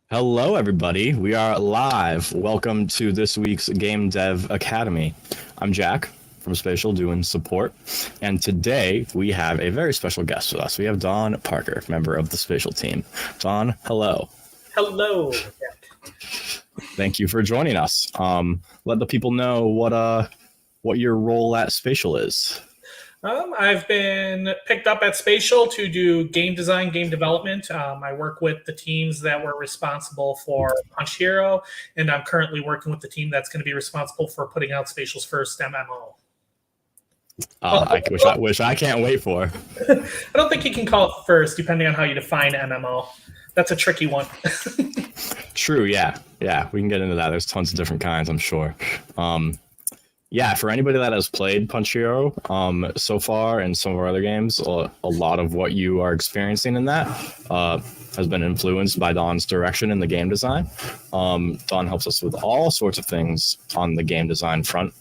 Hello, everybody. We are live. Welcome to this week's Game Dev Academy. I'm Jack from Spatial doing support. And today we have a very special guest with us. We have Don Parker, member of the Spatial team. Don, hello. Hello, Jack. Thank you for joining us. Let the people know what your role at Spatial is. I've been picked up at Spatial to do game design, game development. I work with the teams that were responsible for Punch Hero, and I'm currently working with the team that's going to be responsible for putting out Spatial's first MMO. I wish I can't wait for. I don't think you can call it first, depending on how you define MMO. That's a tricky one. True, yeah. We can get into that. There's tons of different kinds, I'm sure. Yeah, for anybody that has played Punch Hero so far and some of our other games, a lot of what you are experiencing in that has been influenced by Don's direction in the game design. Don helps us with all sorts of things on the game design front.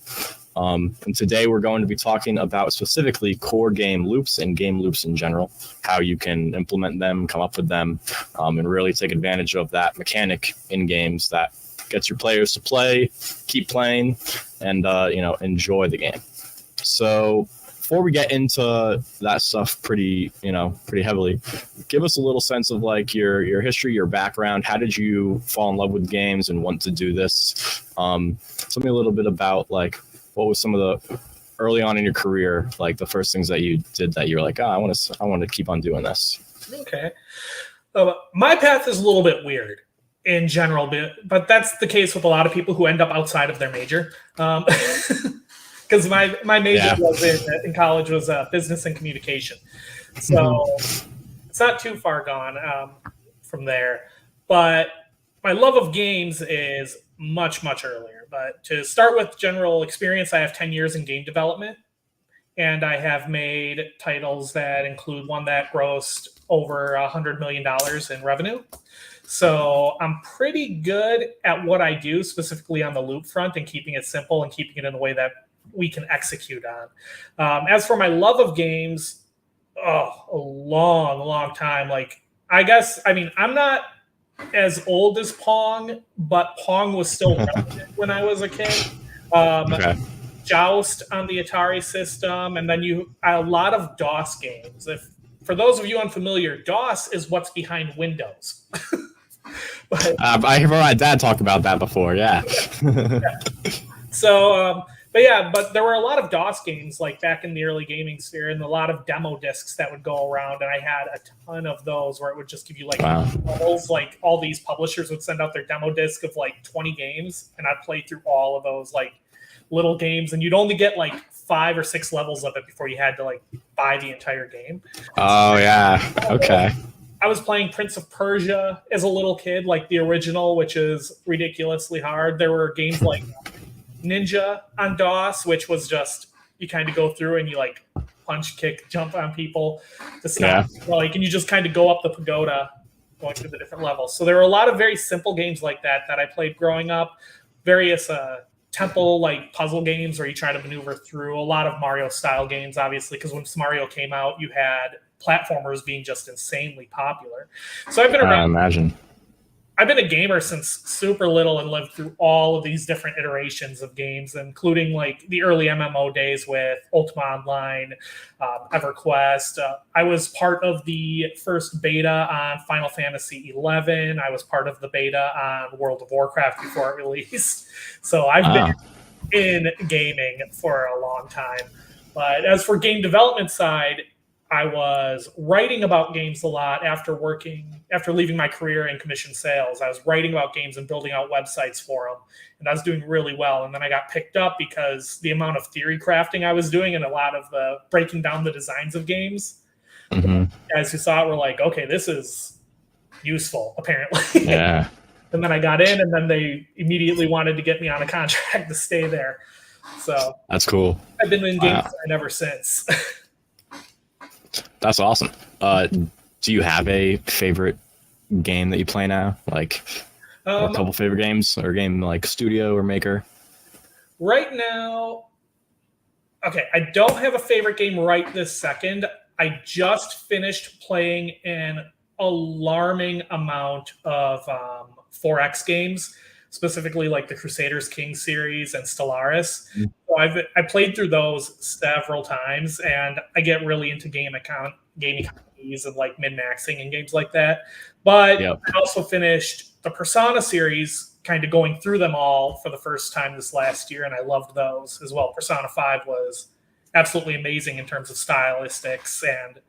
And today we're going to be talking about specifically core game loops and game loops in general, how you can implement them, come up with them, and really take advantage of that mechanic in games that gets your players to play, keep playing, and enjoy the game. So before we get into that stuff pretty heavily, give us a little sense of like your history, your background. How did you fall in love with games and want to do this? Tell me a little bit about like what was some of the early on in your career, like the first things that you did that you're like, I want to keep on doing this. Okay. My path is a little bit weird in general, but that's the case with a lot of people who end up outside of their major. Because my major was in college was business and communication. So it's not too far gone from there. But my love of games is much, much earlier. But to start with general experience, I have 10 years in game development. And I have made titles that include one that grossed over $100 million in revenue. So I'm pretty good at what I do, specifically on the loop front and keeping it simple and keeping it in a way that we can execute on. As for my love of games, a long time. I'm not as old as Pong, but Pong was still relevant when I was a kid. Okay. Joust on the Atari system, and then a lot of DOS games. For those of you unfamiliar, DOS is what's behind Windows. I heard my dad talk about that before. Yeah. So, but there were a lot of DOS games like back in the early gaming sphere, and a lot of demo discs that would go around, and I had a ton of those where it would just give you levels. Like all these publishers would send out their demo disc of like 20 games, and I'd play through all of those like little games, and you'd only get like 5 or 6 levels of it before you had to like buy the entire game. Oh yeah. Okay. I was playing Prince of Persia as a little kid, like the original, which is ridiculously hard. There were games like Ninja on DOS, which was just you kind of go through and you like punch, kick, jump on people to stop. And you just kind of go up the pagoda going through the different levels. So there were a lot of very simple games like that I played growing up. Various temple like puzzle games where you try to maneuver through. A lot of Mario style games, obviously, because when Mario came out, you had platformers being just insanely popular. So I've been around. I've been a gamer since super little and lived through all of these different iterations of games, including like the early MMO days with Ultima Online, EverQuest. I was part of the first beta on Final Fantasy XI. I was part of the beta on World of Warcraft before it released. So I've been in gaming for a long time. But as for game development side, I was writing about games a lot after leaving my career in commission sales. I was writing about games and building out websites for them, and I was doing really well. And then I got picked up because the amount of theory crafting I was doing and a lot of the breaking down the designs of games, guys who saw it were like, okay, this is useful, apparently. Yeah. And then I got in, and then they immediately wanted to get me on a contract to stay there. So that's cool. I've been in game design ever since. That's awesome. Do you have a favorite game that you play now? Like a couple favorite games or a game like studio or maker? Right now, okay, I don't have a favorite game right this second. I just finished playing an alarming amount of 4X games, specifically like the Crusaders King series and Stellaris. So I played through those several times, and I get really into game economies and like min-maxing and games like that. But Yep. I also finished the Persona series, kind of going through them all for the first time this last year, and I loved those as well. Persona 5 was absolutely amazing in terms of stylistics and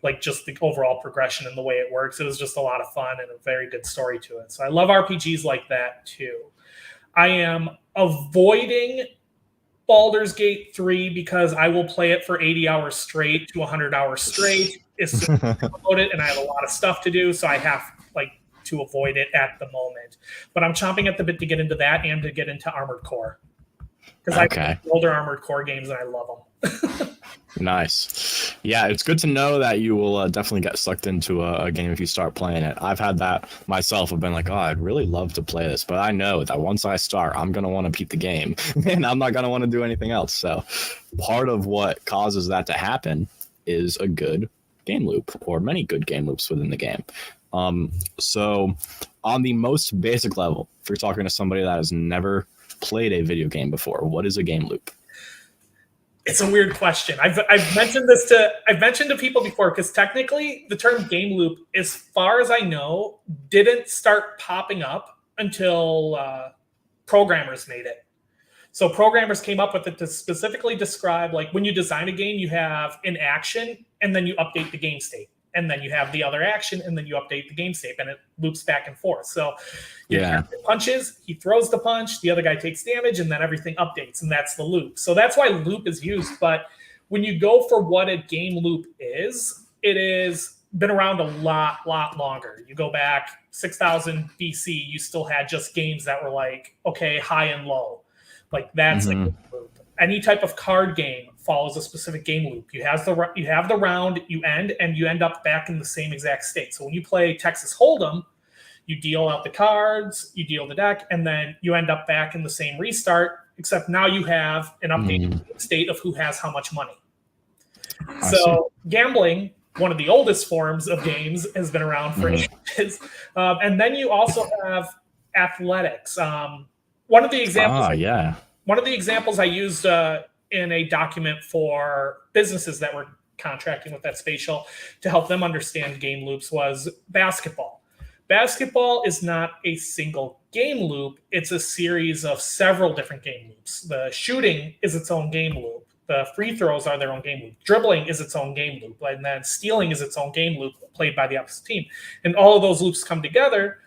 like just the overall progression and the way it works. It was just a lot of fun and a very good story to it. So I love RPGs like that too. I am avoiding Baldur's Gate 3 because I will play it for 80 hours straight to 100 hours straight. It's just about it, and I have a lot of stuff to do, so I have like to avoid it at the moment. But I'm chomping at the bit to get into that and to get into Armored Core, because I play older Armored Core games and I love them. Nice. Yeah, it's good to know that you will definitely get sucked into a game if you start playing it. I've had that myself. I've been like, oh, I'd really love to play this, but I know that once I start, I'm going to want to beat the game, and I'm not going to want to do anything else. So part of what causes that to happen is a good game loop, or many good game loops within the game. So on the most basic level, if you're talking to somebody that has never played a video game before, what is a game loop? It's a weird question. I've mentioned this to people before, because technically the term game loop, as far as I know, didn't start popping up until programmers made it. So programmers came up with it to specifically describe, like, when you design a game, you have an action and then you update the game state. And then you have the other action, and then you update the game state, and it loops back and forth. So your character punches, he throws the punch, the other guy takes damage, and then everything updates, and that's the loop. So that's why loop is used. But when you go for what a game loop is, it has been around a lot longer. You go back 6,000 BC, you still had just games that were like, okay, high and low. Like, that's a game loop. Any type of card game follows a specific game loop. You have the round, you end up back in the same exact state. So when you play Texas Hold'em, you deal out the cards, you deal the deck, and then you end up back in the same restart, except now you have an updated state of who has how much money. So gambling, one of the oldest forms of games, has been around for ages. And then you also have athletics. One of the examples I used in a document for businesses that were contracting with that Spatial to help them understand game loops was basketball. Basketball is not a single game loop. It's a series of several different game loops. The shooting is its own game loop. The free throws are their own game loop. Dribbling is its own game loop. And then stealing is its own game loop played by the opposite team. And all of those loops come together.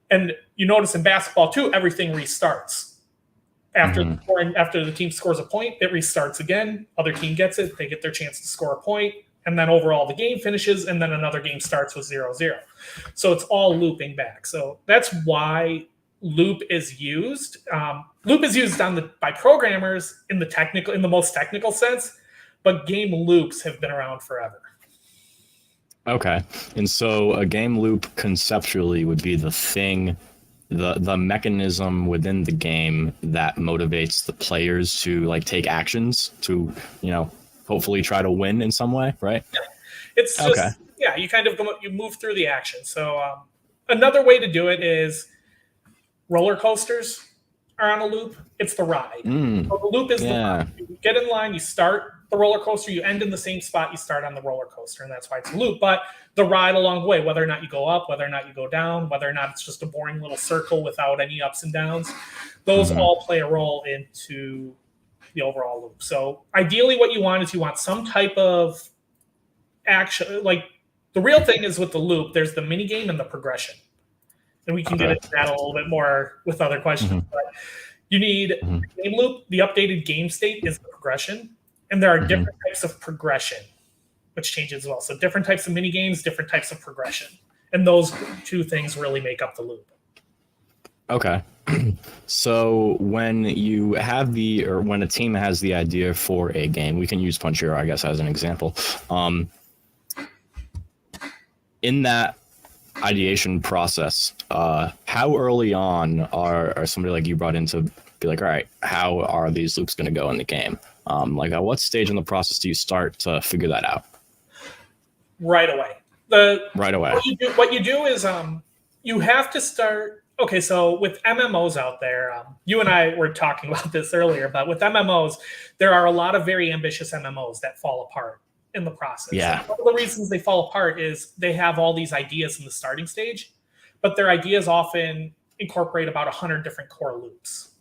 And you notice in basketball, too, everything restarts. After the team scores a point, it restarts again. Other team gets it. They get their chance to score a point. And then overall the game finishes, and then another game starts with 0-0. So it's all looping back. So that's why loop is used. Loop is used by programmers in the most technical sense, but game loops have been around forever. Okay. And so a game loop conceptually would be the thing, the mechanism within the game that motivates the players to like take actions to, hopefully try to win in some way, right? It's just, you kind of you move through the action. So another way to do it is roller coasters are on a loop. It's the ride. So the loop is the ride. You get in line, you start the roller coaster, you end in the same spot you start on the roller coaster, and that's why it's a loop. But the ride along the way, whether or not you go up, whether or not you go down, whether or not it's just a boring little circle without any ups and downs, those all play a role into the overall loop. So ideally what you want is some type of action. Like, the real thing is with the loop, there's the mini game and the progression. And we can get into that a little bit more with other questions. But you need a game loop. The updated game state is the progression. And there are different types of progression, which changes as well. So different types of mini games, different types of progression. And those two things really make up the loop. Okay. So when you have when a team has the idea for a game, we can use Punch Hero, I guess, as an example. In that ideation process, how early on are somebody like you brought in to be like, all right, how are these loops going to go in the game? Like, at what stage in the process do you start to figure that out? Right away. right away. What you do is you have to start. Okay, so with MMOs out there, you and I were talking about this earlier, but with MMOs, there are a lot of very ambitious MMOs that fall apart in the process. Yeah. One of the reasons they fall apart is they have all these ideas in the starting stage, but their ideas often incorporate about 100 different core loops.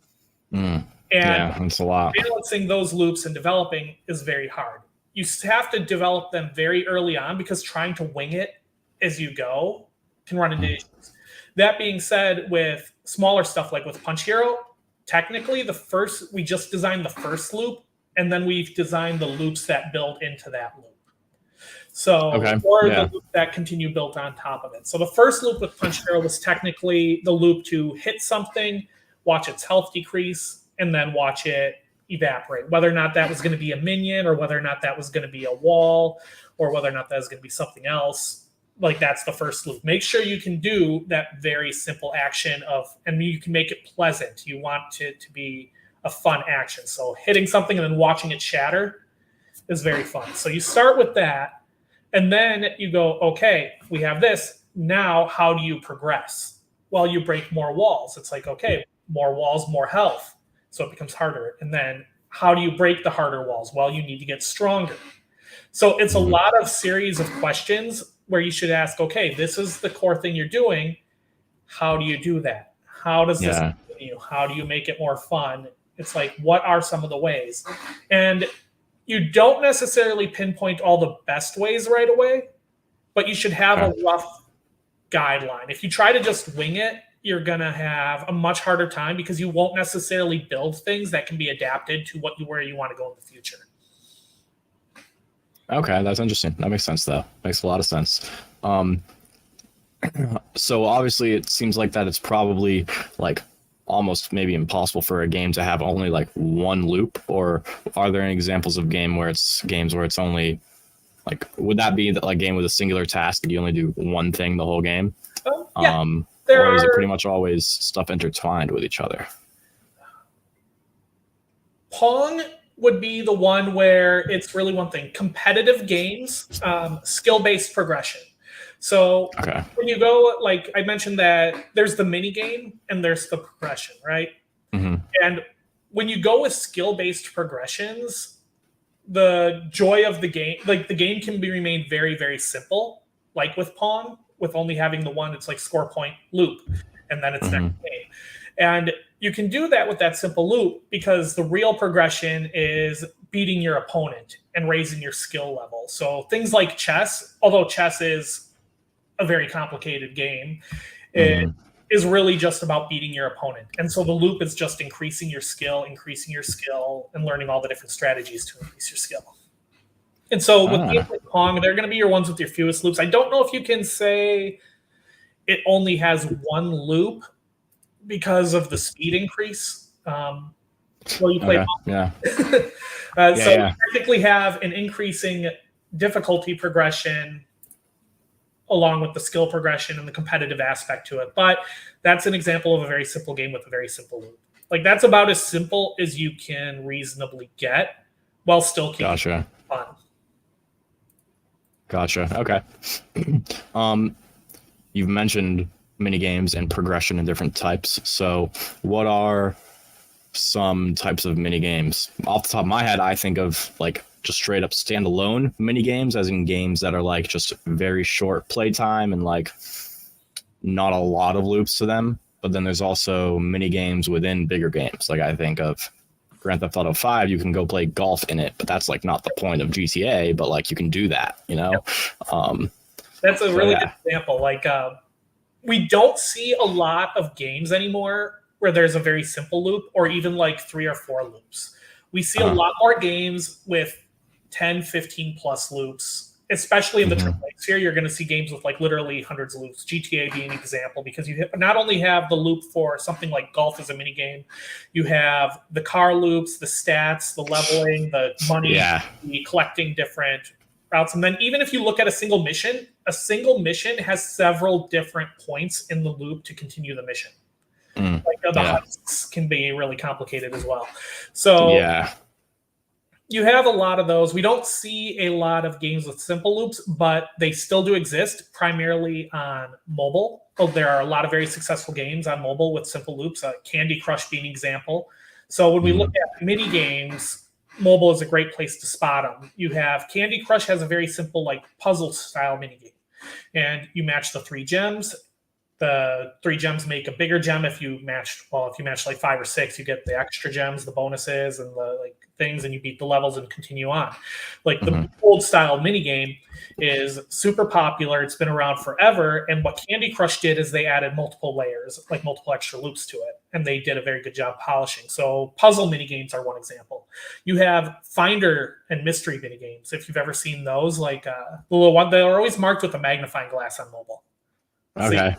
And that's a lot. Balancing those loops and developing is very hard. You have to develop them very early on because trying to wing it as you go can run into issues. That being said, with smaller stuff like with Punch Hero, technically we just designed the first loop, and then we've designed the loops that build into that loop. So, the loop that continue built on top of it. So the first loop with Punch Hero was technically the loop to hit something, watch its health decrease, and then watch it evaporate. Whether or not that was going to be a minion, or whether or not that was going to be a wall, or whether or not that was going to be something else. Like, that's the first loop. Make sure you can do that very simple action and you can make it pleasant. You want it to be a fun action. So hitting something and then watching it shatter is very fun. So you start with that, and then you go, okay, we have this. Now, how do you progress? Well, you break more walls. It's like, okay, more walls, more health. So it becomes harder. And then how do you break the harder walls? Well, you need to get stronger. So it's a lot of series of questions where you should ask, okay, this is the core thing you're doing. How do you do that? How does this continue? How do you make it more fun? It's like, what are some of the ways? And you don't necessarily pinpoint all the best ways right away, but you should have a rough guideline. If you try to just wing it, you're going to have a much harder time because you won't necessarily build things that can be adapted to where you want to go in the future. Okay, that's interesting. That makes sense, though. Makes a lot of sense. So obviously, it seems like that it's probably like almost maybe impossible for a game to have only like one loop. Or are there any examples of games where it's only like, would that be like game with a singular task and you only do one thing the whole game? Or is it pretty much always stuff intertwined with each other? Pong would be the one where it's really one thing. Competitive games, skill-based progression. So when you go, like I mentioned, that there's the mini game and there's the progression, right? And when you go with skill-based progressions, the joy of the game, like the game can remain very, very simple. Like with Pong, with only having the one, it's like score point loop, and then it's next game. And you can do that with that simple loop because the real progression is beating your opponent and raising your skill level. So things like chess, although chess is a very complicated game, it is really just about beating your opponent. And so the loop is just increasing your skill, and learning all the different strategies to increase your skill. And so with games like Pong, they're going to be your ones with your fewest loops. I don't know if you can say it only has one loop because of the speed increase. Well, you play Pong. You technically have an increasing difficulty progression along with the skill progression and the competitive aspect to it. But that's an example of a very simple game with a very simple loop. Like, that's about as simple as you can reasonably get while still keeping it fun. Gotcha. Okay. You've mentioned mini games and progression in different types. So what are some types of mini games? Off the top of my head, I think of like just straight up standalone mini games, as in games that are like just very short playtime and like not a lot of loops to them. But then there's also mini games within bigger games. Like I think of Grand Theft Auto 5, you can go play golf in it, but that's like not the point of GTA, but like you can do that, you know? That's a really good example. Like we don't see a lot of games anymore where there's a very simple loop or even like 3 or 4 loops. We see a lot more games with 10, 15 plus loops, especially in the AAA sphere. You're going to see games with like literally hundreds of loops, GTA being an example, because you not only have the loop for something like golf as a mini game, you have the car loops, the stats, the leveling, the money, the collecting different routes. And then even if you look at a single mission has several different points in the loop to continue the mission. Like the heists can be really complicated as well. So You have a lot of those. We don't see a lot of games with simple loops, but they still do exist, primarily on mobile. Oh, there are a lot of very successful games on mobile with simple loops, Candy Crush being an example. So when we look at mini games, mobile is a great place to spot them. You have Candy Crush has a very simple like puzzle style mini game, and you match the 3 gems. The 3 gems make a bigger gem if you match like 5 or 6, you get the extra gems, the bonuses, and the like things, and you beat the levels and continue on. Like the old style mini game is super popular. It's been around forever. And what Candy Crush did is they added multiple layers, like multiple extra loops to it, and they did a very good job polishing. So puzzle mini games are one example. You have Finder and Mystery mini games. If you've ever seen those, like the little one, they are always marked with a magnifying glass on mobile. Okay.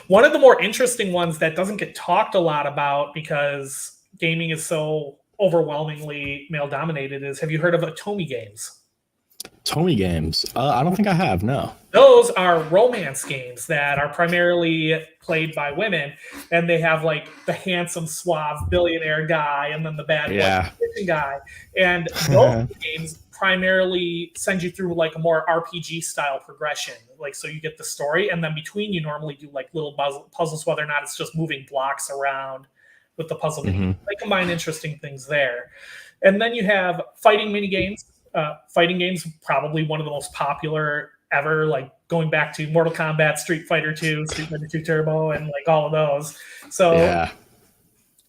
One of the more interesting ones that doesn't get talked a lot about because gaming is so overwhelmingly male dominated is, have you heard of Atomi games? Atomi games? I don't think I have, no. Those are romance games that are primarily played by women, and they have like the handsome, suave billionaire guy and then the bad boy guy. And those games primarily send you through like a more RPG style progression. Like, so you get the story, and then between you normally do like little puzzles, whether or not it's just moving blocks around with the puzzle. They combine interesting things there. And then you have fighting mini games. Fighting games, probably one of the most popular ever, like going back to Mortal Kombat, Street Fighter 2, Street Fighter 2 Turbo, and like all of those. So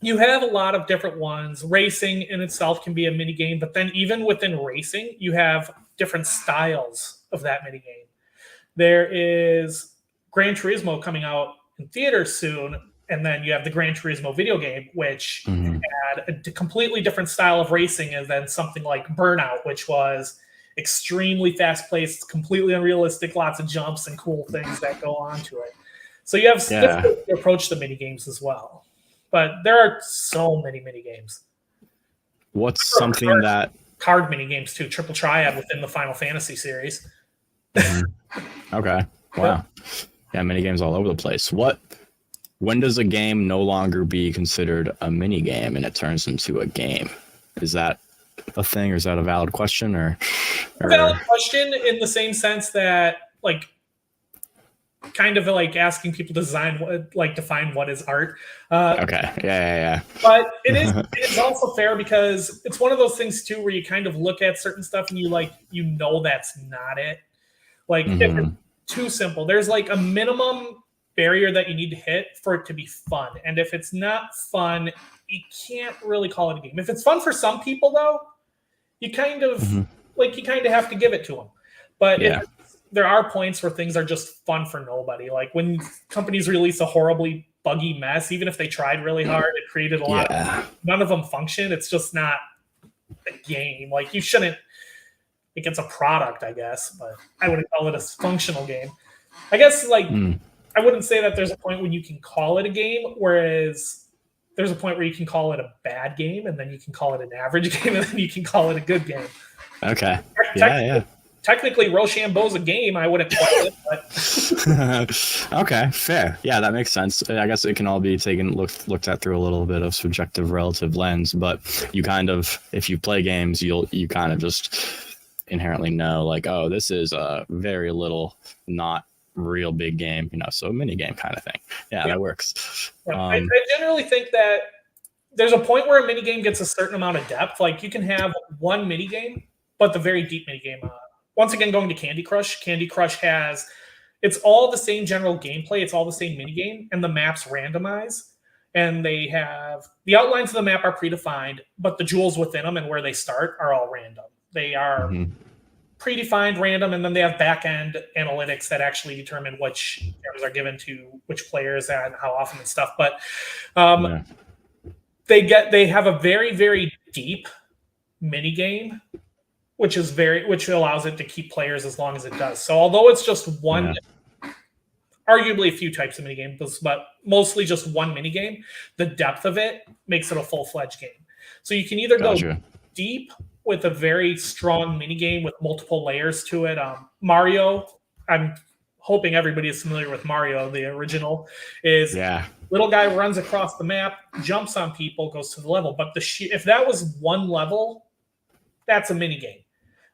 you have a lot of different ones. Racing in itself can be a mini game, but then even within racing, you have different styles of that mini game. There is Gran Turismo coming out in theaters soon, and then you have the Gran Turismo video game, which had a completely different style of racing than something like Burnout, which was extremely fast-paced, completely unrealistic, lots of jumps and cool things that go on to it. So you have different ways to approach the mini games as well. But there are so many mini games. What's something that card mini games too? Triple Triad within the Final Fantasy series. Okay. Wow. Yeah, mini games all over the place. When does a game no longer be considered a mini game and it turns into a game? Is that a thing, or is that a valid question? Or a valid question in the same sense that, like, kind of like asking people to define what is art. Okay. Yeah. But it's also fair because it's one of those things too where you kind of look at certain stuff and that's not it. Like if it's too simple, there's like a minimum barrier that you need to hit for it to be fun. And if it's not fun, you can't really call it a game. If it's fun for some people though, you kind of have to give it to them. But there are points where things are just fun for nobody. Like when companies release a horribly buggy mess, even if they tried really hard and created a lot, none of them function. It's just not a game. Like you shouldn't, like it's a product, I guess, but I wouldn't call it a functional game. I guess I wouldn't say that there's a point when you can call it a game, whereas there's a point where you can call it a bad game, and then you can call it an average game, and then you can call it a good game. Okay. Technically, Rochambeau's a game. I wouldn't call it, but okay, fair. Yeah, that makes sense. I guess it can all be looked at through a little bit of subjective relative lens, but you kind of, if you play games, you kind of just inherently know, like, oh, this is a very little, not real big game, so a mini game kind of thing. Yeah, that works. I generally think that there's a point where a mini game gets a certain amount of depth. Like you can have one mini game, but the very deep mini game. Once again, going to Candy Crush it's all the same general gameplay. It's all the same mini game, and the maps randomize, and they have the outlines of the map are predefined, but the jewels within them and where they start are all random. They are predefined, random, and then they have back-end analytics that actually determine which cameras are given to which players and how often and stuff. But they have a very, very deep mini game, which allows it to keep players as long as it does. So although it's just one, arguably a few types of mini games, but mostly just one mini game, the depth of it makes it a full-fledged game. So you can either go deep with a very strong mini game with multiple layers to it. Mario, I'm hoping everybody is familiar with Mario, the original, is Yeah. little guy runs across the map, jumps on people, goes to the level. But if that was one level, that's a mini game.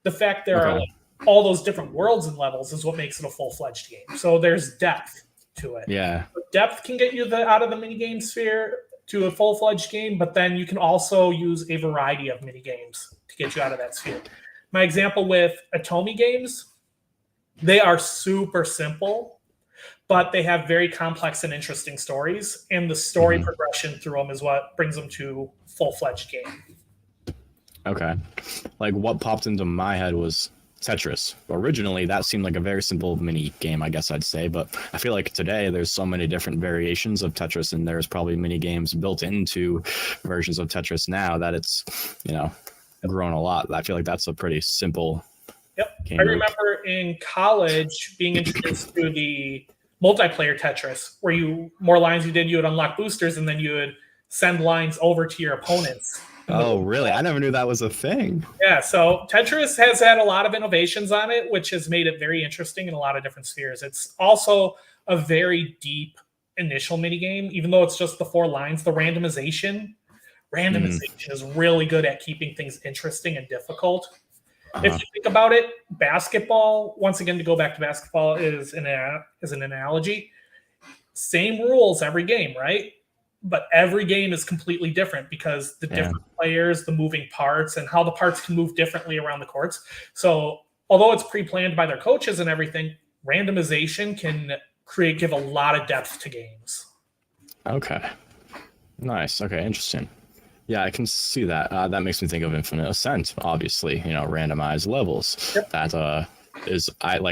The fact there are Okay. like all those different worlds and levels is what makes it a full-fledged game. So there's depth to it. Yeah. Depth can get you out of the mini game sphere to a full-fledged game, but then you can also use a variety of mini games to get you out of that sphere. My example with Atomi games, they are super simple, but they have very complex and interesting stories, and the story progression through them is what brings them to full-fledged game. Okay. Like what popped into my head was Tetris. Originally, that seemed like a very simple mini game, I guess I'd say, but I feel like today there's so many different variations of Tetris, and there's probably mini games built into versions of Tetris now that it's, grown a lot. I feel like that's a pretty simple game. I remember in college being introduced to the multiplayer Tetris, where more lines you would unlock boosters, and then you would send lines over to your opponents. Oh, really? I never knew that was a thing. Yeah, so Tetris has had a lot of innovations on it, which has made it very interesting in a lot of different spheres. It's also a very deep initial minigame, even though it's just the 4 lines. The randomization is really good at keeping things interesting and difficult. If you think about it, basketball, once again, to go back to basketball is an analogy. Same rules every game, right? But every game is completely different because the different players, the moving parts, and how the parts can move differently around the courts. So although it's pre-planned by their coaches and everything, randomization can give a lot of depth to games. Okay. Nice. Okay, interesting. Yeah, I can see that. That makes me think of Infinite Ascent, obviously, randomized levels. Yep. That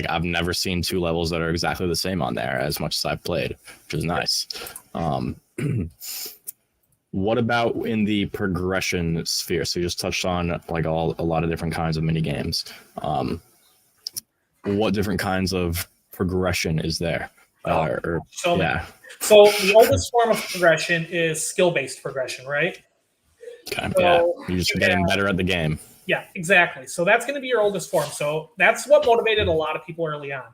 I've never seen 2 levels that are exactly the same on there as much as I've played, which is nice. What about in the progression sphere? So you just touched on like a lot of different kinds of mini games. What different kinds of progression is there? So the oldest form of progression is skill-based progression, right? Okay. So you're just getting better at the game. Yeah, exactly. So that's going to be your oldest form. So that's what motivated a lot of people early on.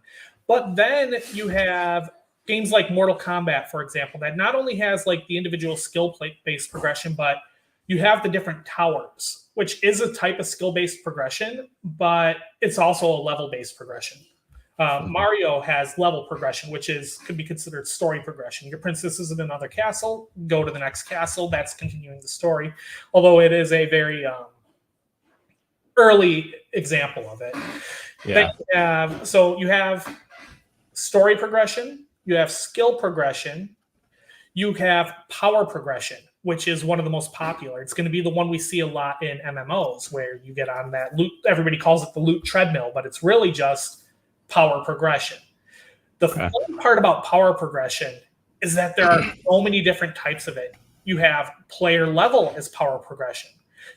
But then you have games like Mortal Kombat, for example, that not only has like the individual skill-based progression, but you have the different towers, which is a type of skill-based progression, but it's also a level-based progression. Mario has level progression, which could be considered story progression. Your princess is in another castle, go to the next castle. That's continuing the story, although it is a very early example of it. Yeah. You have story progression, you have skill progression, you have power progression, which is one of the most popular. It's going to be the one we see a lot in MMOs, where you get on that loot. Everybody calls it the loot treadmill, but it's really just power progression. The fun part about power progression is that there are so many different types of it. You have player level as power progression.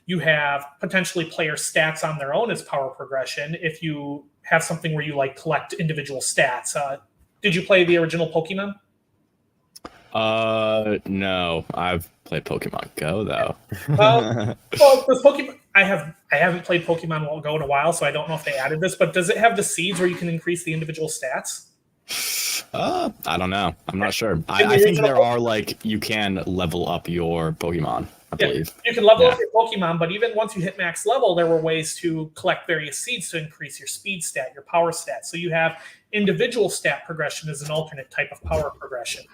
You have potentially player stats on their own as power progression. If you have something where you like collect individual stats. Did you play the original Pokemon? No, I've played Pokemon Go though. Does Pokemon? I haven't played Pokemon Go in a while, so I don't know if they added this. But does it have the seeds where you can increase the individual stats? I don't know. I'm not sure. I think there are you can level up your Pokemon. I believe you can level up your Pokemon, but even once you hit max level, there were ways to collect various seeds to increase your speed stat, your power stat. So you have individual stat progression as an alternate type of power progression.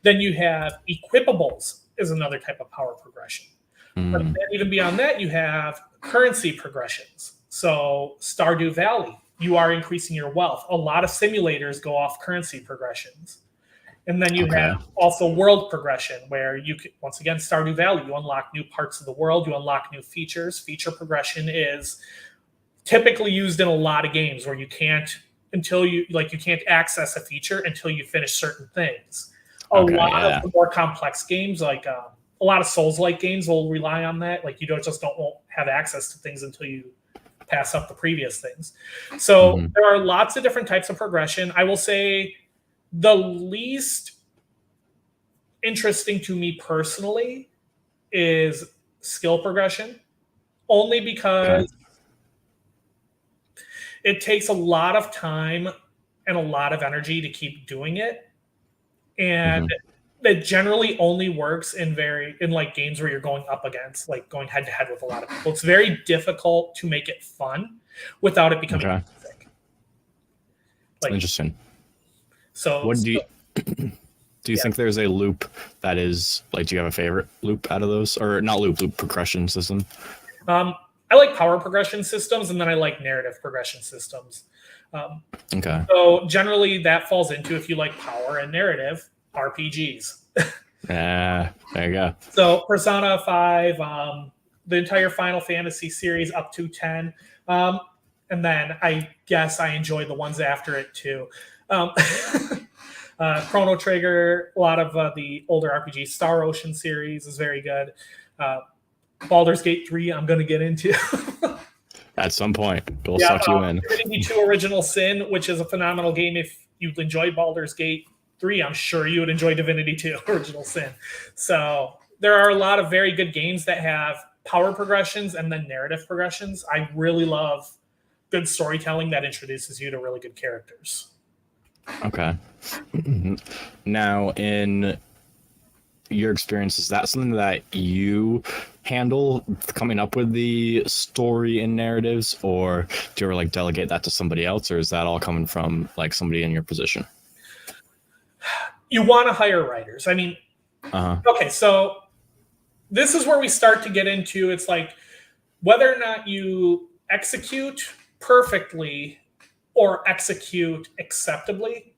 Then you have equipables as another type of power progression. But then even beyond that, you have currency progressions. So Stardew Valley, you are increasing your wealth. A lot of simulators go off currency progressions. And then you have also world progression, where you can, once again, Stardew Valley, you unlock new parts of the world, you unlock new features. Feature progression is typically used in a lot of games where you can't access a feature until you finish certain things. A lot of the more complex games, like a lot of Souls-like games, will rely on that. Like you won't have access to things until you pass up the previous things. So there are lots of different types of progression. I will say the least interesting to me personally is skill progression, only because it takes a lot of time and a lot of energy to keep doing it. And it generally only works in like games where you're going up against, like going head to head with a lot of people. It's very difficult to make it fun without it becoming toxic. Like, interesting. So what do you think there's a loop that is like, do you have a favorite loop out of those, or not loop progression system? I like power progression systems, and then I like narrative progression systems. Okay. So generally that falls into, if you like power and narrative, RPGs. Yeah, there you go. So Persona 5, the entire Final Fantasy series up to 10. And then I guess I enjoy the ones after it too. Chrono Trigger, a lot of the older RPGs. Star Ocean series is very good. Baldur's Gate 3, I'm going to get into. At some point, we'll suck you in. Divinity 2 Original Sin, which is a phenomenal game. If you enjoy Baldur's Gate 3, I'm sure you would enjoy Divinity 2 Original Sin. So there are a lot of very good games that have power progressions and then narrative progressions. I really love good storytelling that introduces you to really good characters. Okay. Now, in your experience, is that something that you handle, coming up with the story and narratives, or do you ever like delegate that to somebody else, or is that all coming from like somebody in your position? You want to hire writers. I mean, okay, so this is where we start to get into, it's like whether or not you execute perfectly or execute acceptably.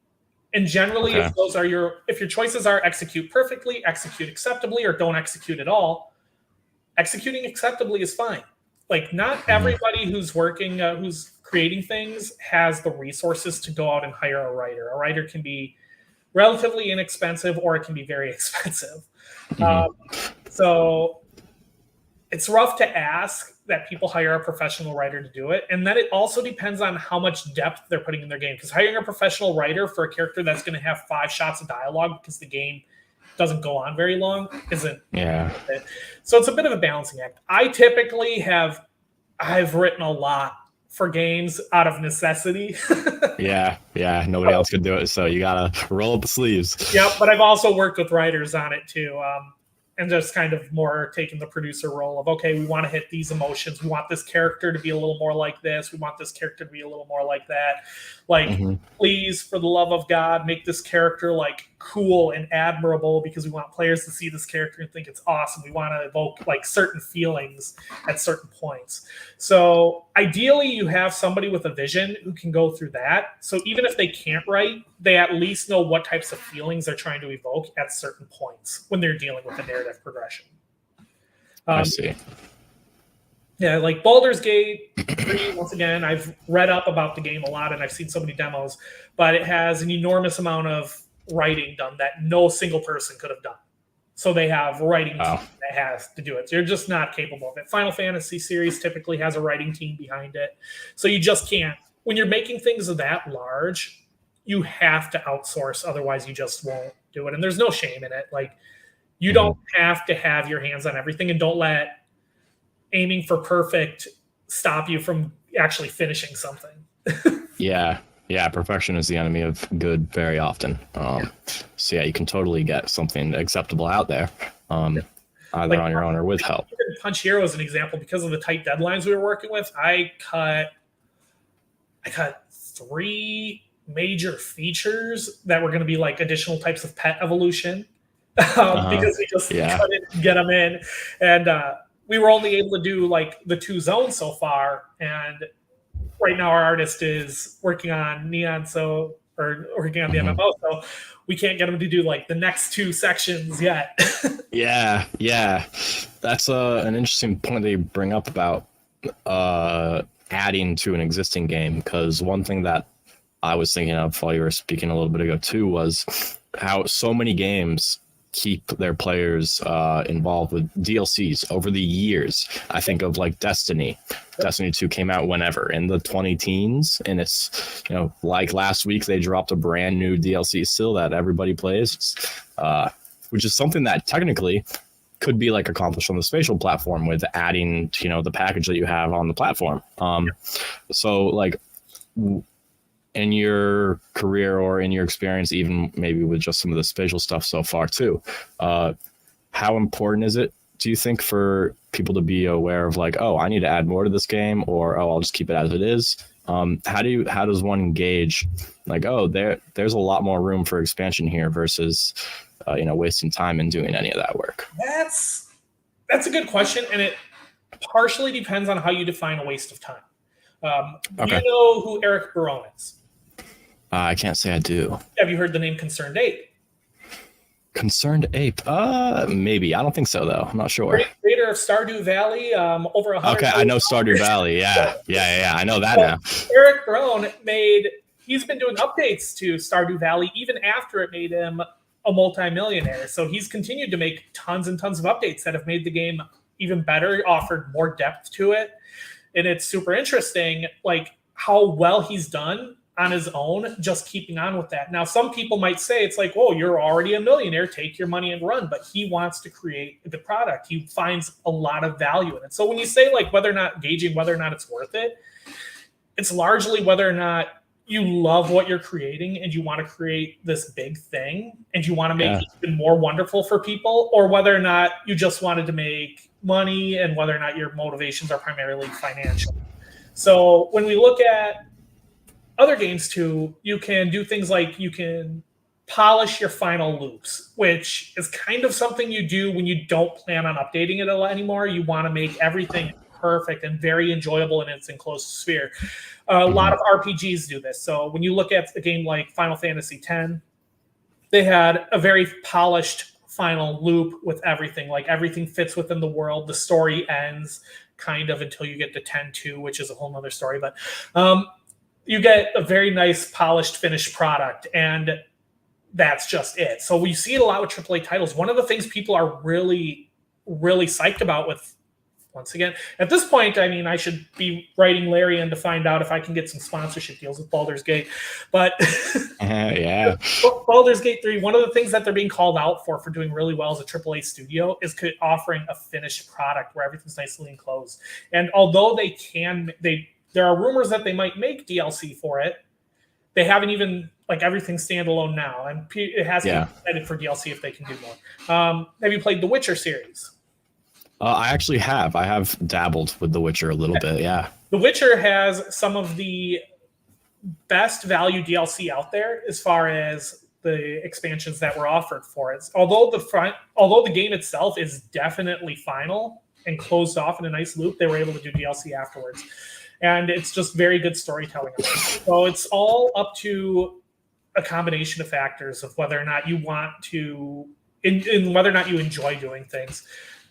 And generally, if your choices are execute perfectly, execute acceptably, or don't execute at all, executing acceptably is fine. Like, not everybody who's working, who's creating things has the resources to go out and hire a writer. A writer can be relatively inexpensive, or it can be very expensive. So it's rough to ask that people hire a professional writer to do it. And then it also depends on how much depth they're putting in their game. Because hiring a professional writer for a character that's going to have 5 shots of dialogue because the game doesn't go on very long isn't. Yeah. So it's a bit of a balancing act. I typically I've written a lot for games out of necessity. Yeah. Nobody else could do it, so you gotta roll up the sleeves. Yeah, but I've also worked with writers on it too. And just kind of more taking the producer role of, okay, we want to hit these emotions. We want this character to be a little more like this. We want this character to be a little more like that. Like, please, for the love of God, make this character like cool and admirable, because we want players to see this character and think it's awesome. We want to evoke like certain feelings at certain points. So ideally you have somebody with a vision who can go through that. So even if they can't write, they at least know what types of feelings they're trying to evoke at certain points when they're dealing with a narrative progression. I see. Yeah, like Baldur's Gate 3, once again, I've read up about the game a lot and I've seen so many demos, but it has an enormous amount of writing done that no single person could have done. So they have writing team that has to do it. So you're just not capable of it. Final Fantasy series typically has a writing team behind it. So you just can't. When you're making things that large, you have to outsource. Otherwise, you just won't do it. And there's no shame in it. Like, you don't have to have your hands on everything, and don't let aiming for perfect stop you from actually finishing something. Yeah, perfection is the enemy of good very often. So yeah, you can totally get something acceptable out there, either like, on your own or with help. Punch Hero is an example. Because of the tight deadlines we were working with, I cut 3 major features that were going to be like additional types of pet evolution, because we just couldn't get them in. And we were only able to do like the 2 zones so far. And right now our artist is working on Neon, or working on the MMO, so we can't get him to do like the next 2 sections yet. Yeah. That's an interesting point that you bring up about adding to an existing game, because one thing that I was thinking of while you were speaking a little bit ago too was how so many games keep their players involved with DLCs over the years. I think of like Destiny. Destiny 2 came out whenever, in the 2010s, and it's, like last week they dropped a brand new DLC still that everybody plays, which is something that technically could be like accomplished on the Spatial platform with adding, the package that you have on the platform. So like, in your career or in your experience, even maybe with just some of the spatial stuff so far too, how important is it, do you think, for people to be aware of like, oh, I need to add more to this game, or oh, I'll just keep it as it is? How does one gauge like, oh, there's a lot more room for expansion here versus wasting time and doing any of that work? That's a good question, and it partially depends on how you define a waste of time. Okay. You know who Eric Barone is? I can't say I do. Have you heard the name Concerned Ape? Concerned Ape? Maybe. I don't think so, though. I'm not sure. Creator of Stardew Valley, over 100. Okay, I know Stardew Valley. Yeah. I know that now. Eric Barone he's been doing updates to Stardew Valley even after it made him a multimillionaire. So he's continued to make tons and tons of updates that have made the game even better, offered more depth to it. And it's super interesting, like how well he's done on his own, just keeping on with that. Now, some people might say it's like, oh, you're already a millionaire, take your money and run. But he wants to create the product. He finds a lot of value in it. So when you say like whether or not it's worth it, it's largely whether or not you love what you're creating and you want to create this big thing and you want to make it even more wonderful for people, or whether or not you just wanted to make money and whether or not your motivations are primarily financial. So when we look at other games too, you can do things like you can polish your final loops, which is kind of something you do when you don't plan on updating it anymore. You want to make everything perfect and very enjoyable in its enclosed sphere. A lot of RPGs do this. So when you look at a game like Final Fantasy X, they had a very polished final loop with everything. Like everything fits within the world. The story ends kind of until you get to 10-2, which is a whole nother story. But you get a very nice, polished, finished product, and that's just it. So we see it a lot with AAA titles. One of the things people are really, really psyched about with, once again, at this point, I mean, I should be writing Larry in to find out if I can get some sponsorship deals with Baldur's Gate. But yeah, Baldur's Gate 3, one of the things that they're being called out for doing really well as a AAA studio is offering a finished product where everything's nicely enclosed. And although there are rumors that they might make DLC for it, they haven't even, like, everything's standalone now. And it hasn't been decided for DLC if they can do more. Have you played the Witcher series? I actually have. I have dabbled with The Witcher a little bit, yeah. The Witcher has some of the best value DLC out there as far as the expansions that were offered for it. Although the game itself is definitely final and closed off in a nice loop, they were able to do DLC afterwards. And it's just very good storytelling. So it's all up to a combination of factors of whether or not you want to, in whether or not you enjoy doing things,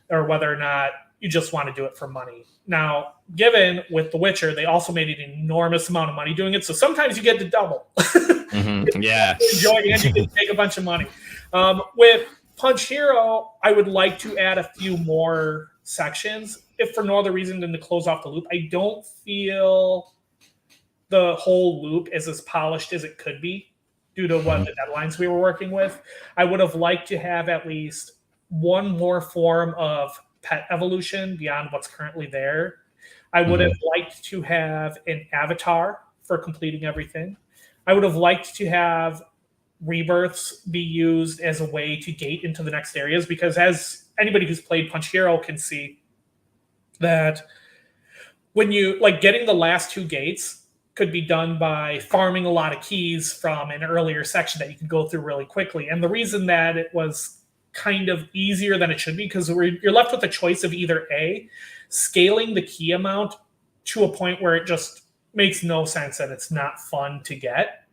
or whether or not you just want to do it for money. Now, given with The Witcher, they also made an enormous amount of money doing it. So sometimes you get to double. Yeah. Enjoy and you can make a bunch of money. With Punch Hero, I would like to add a few more sections, if for no other reason than to close off the loop. I don't feel the whole loop is as polished as it could be due to what the deadlines we were working with. I would have liked to have at least one more form of pet evolution beyond what's currently there. I would have liked to have an avatar for completing everything. I would have liked to have rebirths be used as a way to gate into the next areas, because as anybody who's played Punch Hero can see, that when you, like, getting the last two gates could be done by farming a lot of keys from an earlier section that you could go through really quickly. And the reason that it was kind of easier than it should be, because you're left with a choice of either A, scaling the key amount to a point where it just makes no sense and it's not fun to get.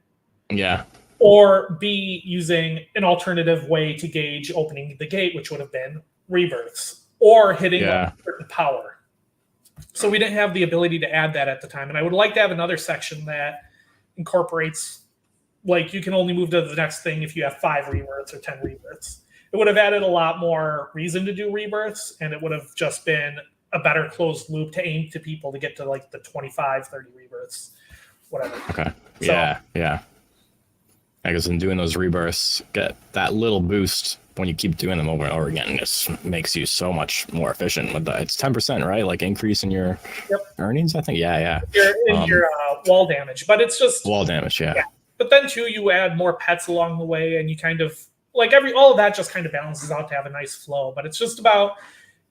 Yeah. Or B, using an alternative way to gauge opening the gate, which would have been rebirths or hitting a certain power. So we didn't have the ability to add that at the time. And I would like to have another section that incorporates, like, you can only move to the next thing if you have 5 rebirths or 10 rebirths. It would have added a lot more reason to do rebirths, and it would have just been a better closed loop to aim to people to get to, like, the 25, 30 rebirths, whatever. Okay. Yeah. I guess in doing those rebirths, get that little boost when you keep doing them over and over again. Just makes you so much more efficient with that. It's 10%, right? Like increase in your earnings, I think. Yeah. Your wall damage. But it's just wall damage. Yeah. But then too, you add more pets along the way, and you kind of like all of that just kind of balances out to have a nice flow. But it's just about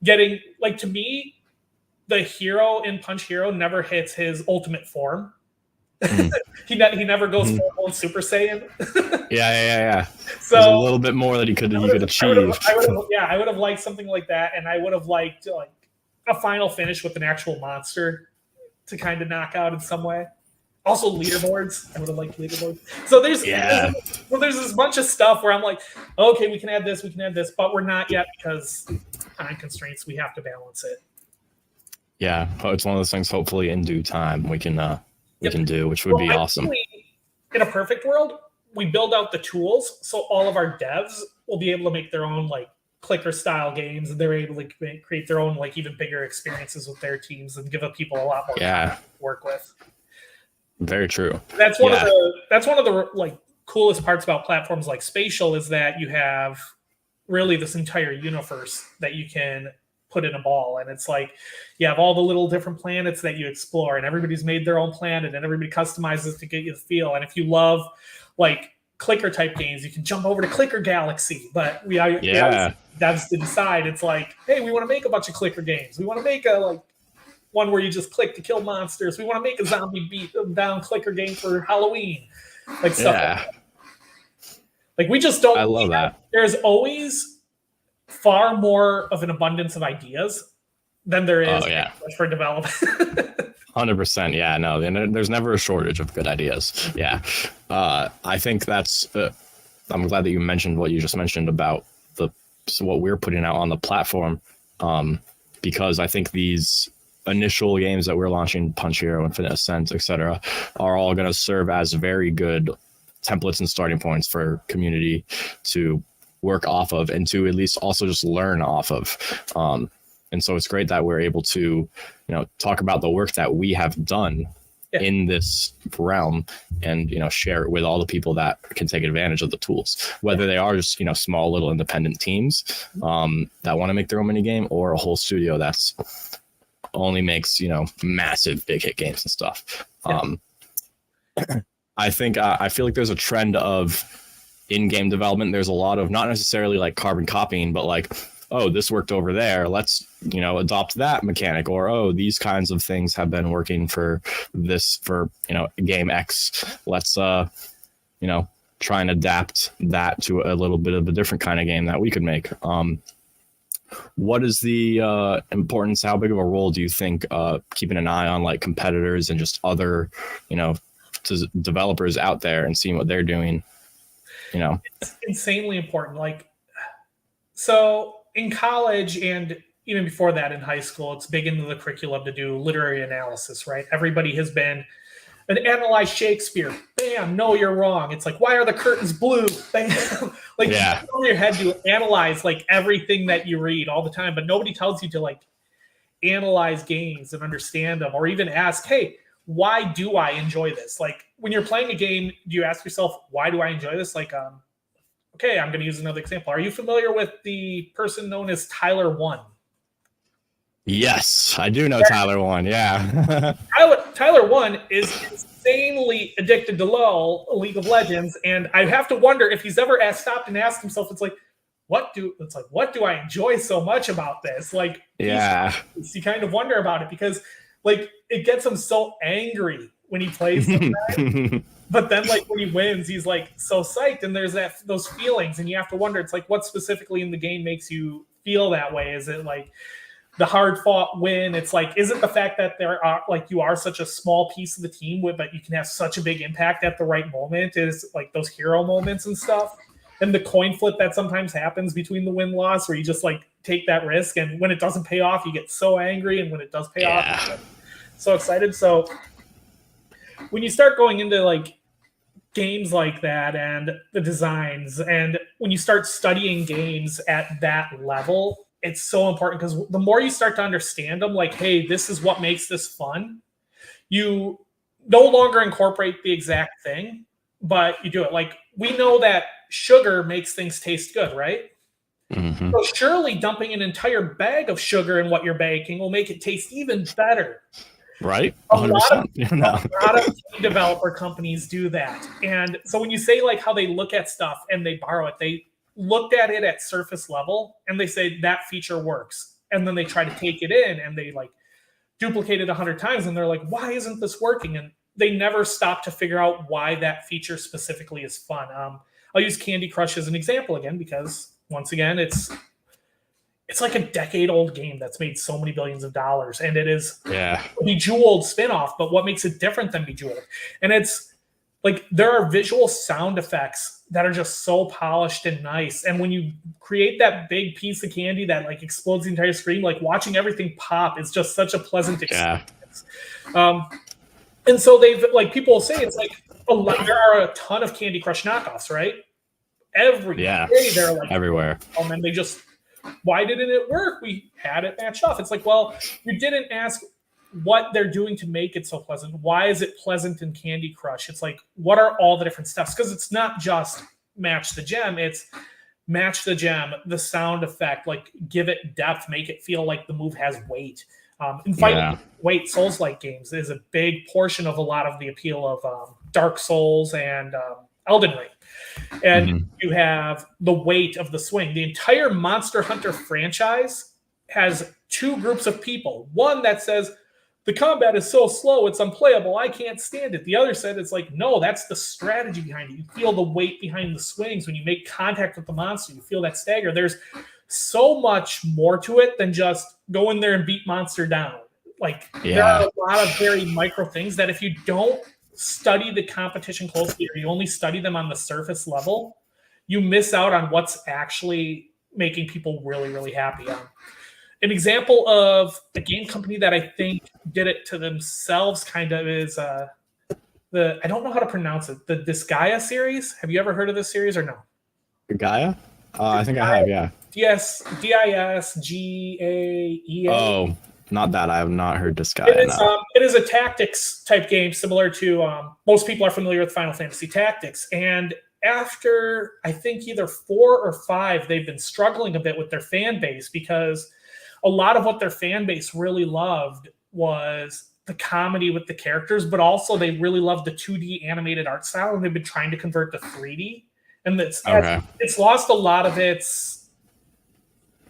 getting, like, to me, the hero in Punch Hero never hits his ultimate form. He never goes full Super Saiyan. Yeah. So there's a little bit more that he could achieve. I would have liked something like that, and I would have liked like a final finish with an actual monster to kind of knock out in some way. Also, leaderboards. I would have liked leaderboards. So there's this bunch of stuff where I'm like, okay, we can add this, but we're not yet because time constraints. We have to balance it. Yeah, it's one of those things. Hopefully, in due time, we can do, which would be awesome. In a perfect world, we build out the tools so all of our devs will be able to make their own like clicker style games, and they're able to create their own like even bigger experiences with their teams and give people a lot more time to work with. Very true. That's one of the like coolest parts about platforms like Spatial is that you have really this entire universe that you can put in a ball, and it's like you have all the little different planets that you explore, and everybody's made their own planet, and everybody customizes to get you the feel. And if you love like clicker type games, you can jump over to Clicker Galaxy. But we that's to decide. It's like, hey, we want to make a bunch of clicker games. We want to make a like one where you just click to kill monsters. We want to make a zombie beat down clicker game for Halloween, like stuff. Yeah. Like we just don't. I love that. There's always far more of an abundance of ideas than there is for development. 100%. Yeah, no, there's never a shortage of good ideas. Yeah. I think that's, I'm glad that you mentioned what you just mentioned about what we're putting out on the platform. Because I think these initial games that we're launching, Punch Hero, Infinite Ascent, etc., are all going to serve as very good templates and starting points for community to work off of and to at least also just learn off of. And so it's great that we're able to, talk about the work that we have done in this realm and, share it with all the people that can take advantage of the tools, whether they are just, small little independent teams that want to make their own mini game, or a whole studio that's only makes, massive big hit games and stuff. I think I feel like there's a trend of in-game development. There's a lot of not necessarily like carbon copying, but like, oh, this worked over there, let's adopt that mechanic, or oh, these kinds of things have been working for game X, let's try and adapt that to a little bit of a different kind of game that we could make. What is the importance, how big of a role do you think keeping an eye on like competitors and just other developers out there and seeing what they're doing? It's insanely important. Like, so in college and even before that in high school, it's big into the curriculum to do literary analysis, right? Everybody has been analyze Shakespeare. Bam, no, you're wrong. It's like, why are the curtains blue? Bam. Like, you in your head to analyze like everything that you read all the time, but nobody tells you to like analyze games and understand them, or even ask, hey, why do I enjoy this? Like when you're playing a game, do you ask yourself, why do I enjoy this? Like, okay, I'm going to use another example. Are you familiar with the person known as Tyler One? Yes, I do know Tyler One. Yeah. Tyler One is insanely addicted to LoL, League of Legends, and I have to wonder if he's ever stopped and asked himself, it's like, what do I enjoy so much about this? Like, you kind of wonder about it because like it gets him so angry when he plays sometimes. But then like when he wins, he's like so psyched, and there's those feelings, and you have to wonder, it's like what specifically in the game makes you feel that way? Is it like the hard fought win? It's like, is it the fact that there are like you are such a small piece of the team but you can have such a big impact at the right moment? Is like those hero moments and stuff, and the coin flip that sometimes happens between the win loss, where you just like take that risk, and when it doesn't pay off, you get so angry, and when it does pay off, you get so excited. So when you start going into like games like that and the designs, and when you start studying games at that level, it's so important because the more you start to understand them, like, hey, this is what makes this fun. You no longer incorporate the exact thing, but you do it. Like we know that sugar makes things taste good, right? Mm-hmm. So surely dumping an entire bag of sugar in what you're baking will make it taste even better. Right? A lot of 100%. No. a lot of game developer companies do that. And so when you say like how they look at stuff and they borrow it, they looked at it at surface level and they say that feature works. And then they try to take it in and they like duplicate it 100 times and they're like, why isn't this working? And they never stop to figure out why that feature specifically is fun. I'll use Candy Crush as an example again, because once again, it's like a decade-old game that's made so many billions of dollars, and it is a Bejeweled spinoff. But what makes it different than Bejeweled? And it's like there are visual sound effects that are just so polished and nice. And when you create that big piece of candy that like explodes the entire screen, like watching everything pop is just such a pleasant experience. And so they've like people will say it's like there are a ton of Candy Crush knockoffs, right? Every day they're like everywhere. And they just, why didn't it work? We had it matched off. It's like, well, you didn't ask what they're doing to make it so pleasant. Why is it pleasant in Candy Crush? It's like, what are all the different steps? Because it's not just match the gem. It's match the gem, the sound effect, like give it depth, make it feel like the move has weight. In fighting weight, Souls-like games is a big portion of a lot of the appeal of Dark Souls and Elden Ring. And you have the weight of the swing. The entire Monster Hunter franchise has two groups of people. One that says, the combat is so slow, it's unplayable, I can't stand it. The other side is like, no, that's the strategy behind it. You feel the weight behind the swings. When you make contact with the monster, you feel that stagger. There's so much more to it than just go in there and beat monster down. Like, there are a lot of very micro things that if you don't study the competition closely or you only study them on the surface level, you miss out on what's actually making people really, really happy. An example of a game company that I think did it to themselves kind of is I don't know how to pronounce it, the Disgaea series. Have you ever heard of this series or no? Gaia? I think I have, yeah. Disgaea. Oh, not that. I have not heard Disgaea. It is a tactics type game similar to most people are familiar with Final Fantasy Tactics. And after, I think, either 4 or 5, they've been struggling a bit with their fan base because a lot of what their fan base really loved was the comedy with the characters, but also they really loved the 2D animated art style, and they've been trying to convert to 3D. And it's lost a lot of its,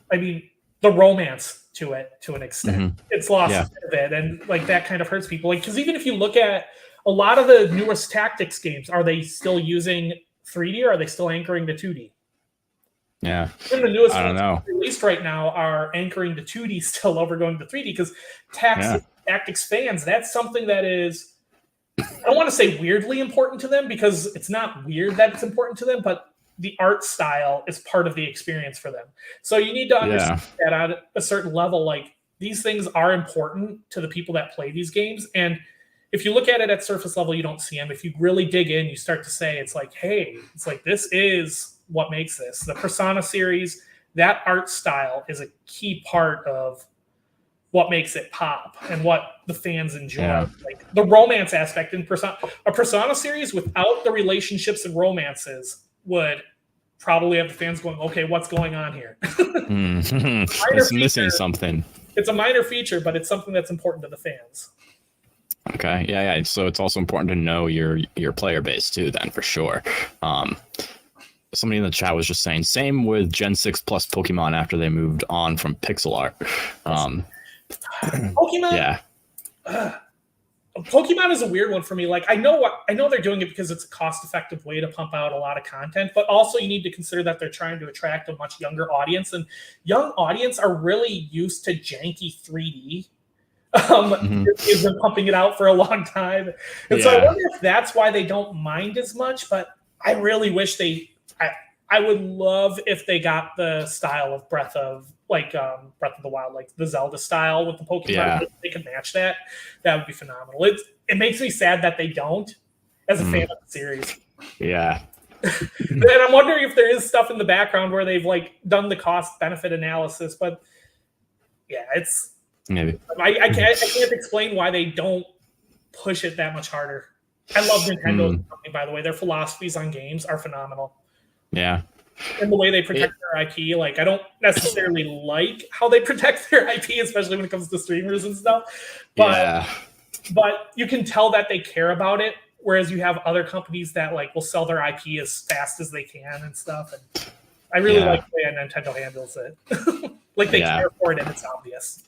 the romance to it to an extent. It's lost a bit, and like that kind of hurts people. Like, because even if you look at a lot of the newest tactics games, are they still using 3D or are they still anchoring to 2D? Yeah, even the newest ones released right now are anchoring to 2D still over going to 3D because tactics fans, that's something that is, I don't want to say weirdly important to them because it's not weird that it's important to them, but the art style is part of the experience for them. So you need to understand that at a certain level, like these things are important to the people that play these games. And if you look at it at surface level, you don't see them. If you really dig in, you start to say, it's like, hey, it's like, this is what makes this. The Persona series, that art style is a key part of what makes it pop and what the fans enjoy. Like the romance aspect in Persona. A Persona series without the relationships and romances would probably have the fans going, okay, what's going on here? It's missing something. It's a minor feature, but it's something that's important to the fans. Okay, yeah. So it's also important to know your player base too, then, for sure. Somebody in the chat was just saying, same with Gen 6 plus Pokemon after they moved on from pixel art. Pokemon? Pokemon is a weird one for me. Like, I know they're doing it because it's a cost-effective way to pump out a lot of content, but also you need to consider that they're trying to attract a much younger audience, and young audience are really used to janky 3D. They've been pumping it out for a long time. And so I wonder if that's why they don't mind as much, but I really wish I would love if they got the style of Breath of the Wild, like the Zelda style with the Pokemon. If they could match that, that would be phenomenal. It makes me sad that they don't, as a fan of the series. Yeah. And I'm wondering if there is stuff in the background where they've like done the cost benefit analysis, but it's maybe I can't explain why they don't push it that much harder. I love Nintendo company, by the way. Their philosophies on games are phenomenal. Yeah. And the way they protect their IP, like I don't necessarily like how they protect their IP, especially when it comes to streamers and stuff. But but you can tell that they care about it. Whereas you have other companies that like will sell their IP as fast as they can and stuff. And I really like the way Nintendo handles it. Like they care for it and it's obvious.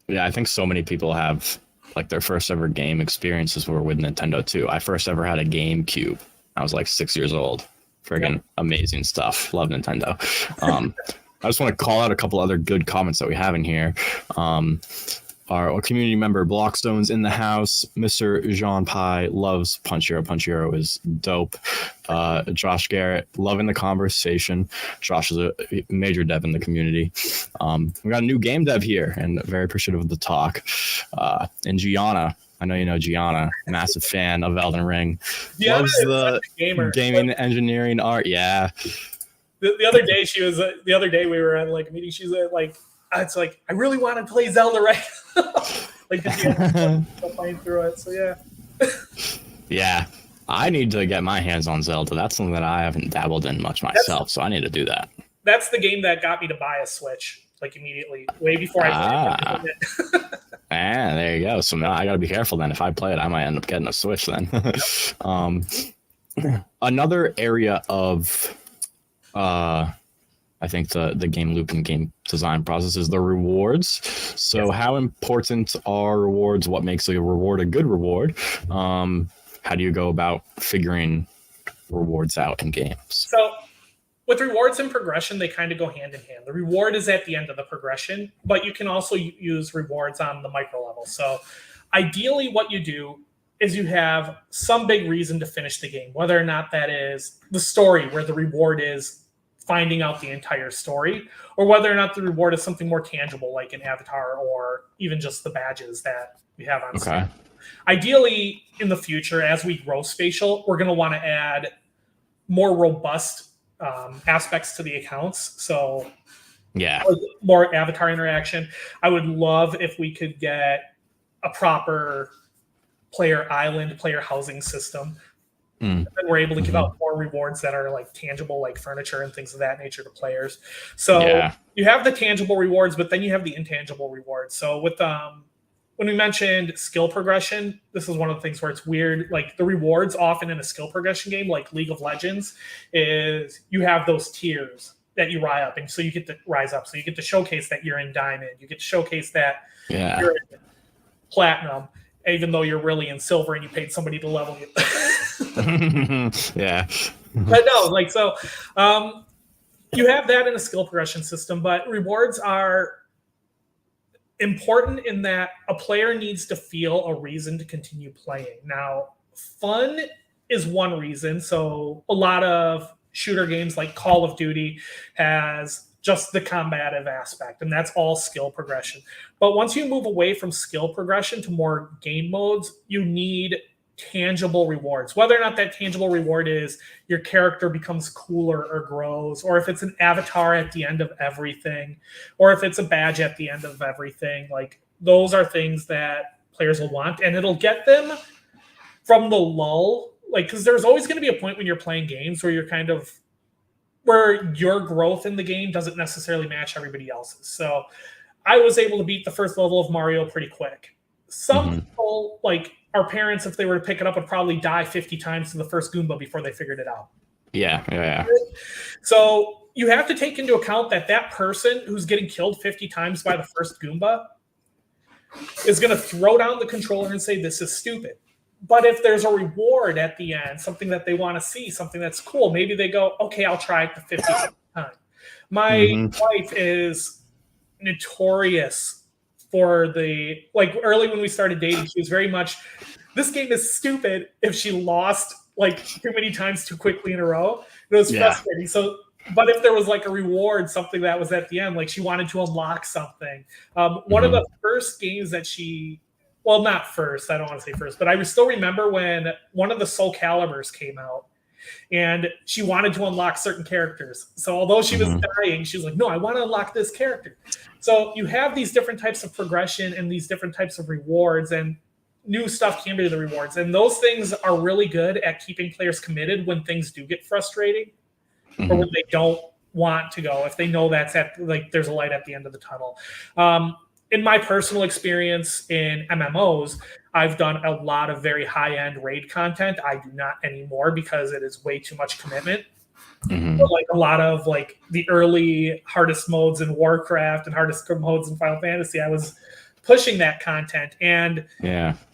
Yeah, I think so many people have like their first ever game experiences were with Nintendo too. I first ever had a GameCube. I was like 6 years old. Friggin' amazing stuff. Love Nintendo. I just want to call out a couple other good comments that we have in here. Our community member Blockstone's in the house. Mr. Jean Pai loves Punch Hero. Punch Hero is dope. Josh Garrett, loving the conversation. Josh is a major dev in the community. We got a new game dev here and very appreciative of the talk. And Gianna, I know you know Gianna, massive fan of Elden Ring. Gianna loves the gaming engineering art. Yeah. The other day she was. The other day we were at like a meeting. She's like, it's like I really want to play Zelda right now. Like playing through it. So yeah. Yeah, I need to get my hands on Zelda. That's something that I haven't dabbled in much myself. So I need to do that. That's the game that got me to buy a Switch. Like immediately, way before I played it. There you go. So now I got to be careful then. If I play it, I might end up getting a Switch then. Another area of I think the game loop and game design process is the rewards. So how important are rewards? What makes a reward a good reward? How do you go about figuring rewards out in games? So with rewards and progression, they kind of go hand in hand. The reward is at the end of the progression, but you can also use rewards on the micro level. So ideally what you do is you have some big reason to finish the game, whether or not that is the story where the reward is finding out the entire story, or whether or not the reward is something more tangible like an avatar or even just the badges that we have on screen. Ideally, in the future, as we grow Spatial, we're going to want to add more robust aspects to the accounts. So more avatar interaction. I would love if we could get a proper player island, player housing system. And then we're able to give out more rewards that are like tangible, like furniture and things of that nature to players. So you have the tangible rewards, but then you have the intangible rewards. So with when we mentioned skill progression, this is one of the things where it's weird. Like the rewards often in a skill progression game, like League of Legends, is you have those tiers that you rise up, and so you get to rise up. So you get to showcase that you're in diamond. You get to showcase that you're in platinum, even though you're really in silver and you paid somebody to level you. But no, like so you have that in a skill progression system, but rewards are important in that a player needs to feel a reason to continue playing. Now, fun is one reason. So a lot of shooter games like Call of Duty has just the combative aspect, and that's all skill progression. But once you move away from skill progression to more game modes, you need tangible rewards. Whether or not that tangible reward is your character becomes cooler or grows, or if it's an avatar at the end of everything, or if it's a badge at the end of everything, like those are things that players will want, and it'll get them from the lull. Like, because there's always going to be a point when you're playing games where you're kind of where your growth in the game doesn't necessarily match everybody else's. So I was able to beat the first level of Mario pretty quick. Some people, like our parents, if they were to pick it up, would probably die 50 times to the first Goomba before they figured it out. Yeah. So you have to take into account that that person who's getting killed 50 times by the first Goomba is going to throw down the controller and say, this is stupid. But if there's a reward at the end, something that they want to see, something that's cool, maybe they go, okay, I'll try it the 50th time. My wife is notorious for the, like early when we started dating, she was very much, this game is stupid if she lost like too many times too quickly in a row. It was frustrating. So, but if there was like a reward, something that was at the end, like she wanted to unlock something. One of the first games that she, well, not first, I don't want to say first, but I still remember when one of the Soul Caliburs came out and she wanted to unlock certain characters. So although she was dying, she was like, no, I want to unlock this character. So you have these different types of progression and these different types of rewards, and new stuff can be the rewards. And those things are really good at keeping players committed when things do get frustrating or when they don't want to go, if they know that's at like there's a light at the end of the tunnel. in my personal experience in MMOs, I've done a lot of very high-end raid content. I do not anymore because it is way too much commitment. But like a lot of like the early hardest modes in Warcraft and hardest modes in Final Fantasy, I was pushing that content. And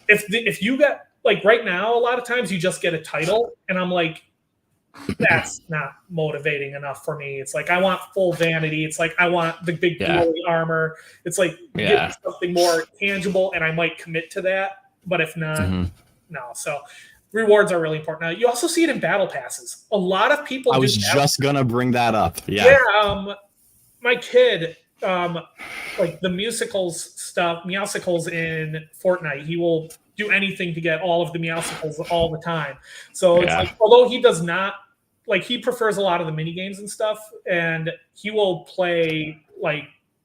if you get like right now, a lot of times you just get a title, and I'm like, that's not motivating enough for me. It's like I want full vanity. It's like I want the big glowy armor. It's like give me something more tangible, and I might commit to that. But if not, no. So rewards are really important. Now, you also see it in battle passes. A lot of people. I was just gonna bring that up. Yeah. My kid, like the musicals stuff, Meowsicles in Fortnite, he will do anything to get all of the Meowsicles all the time. So it's like, although he does not, like, he prefers a lot of the mini games and stuff, and he will play like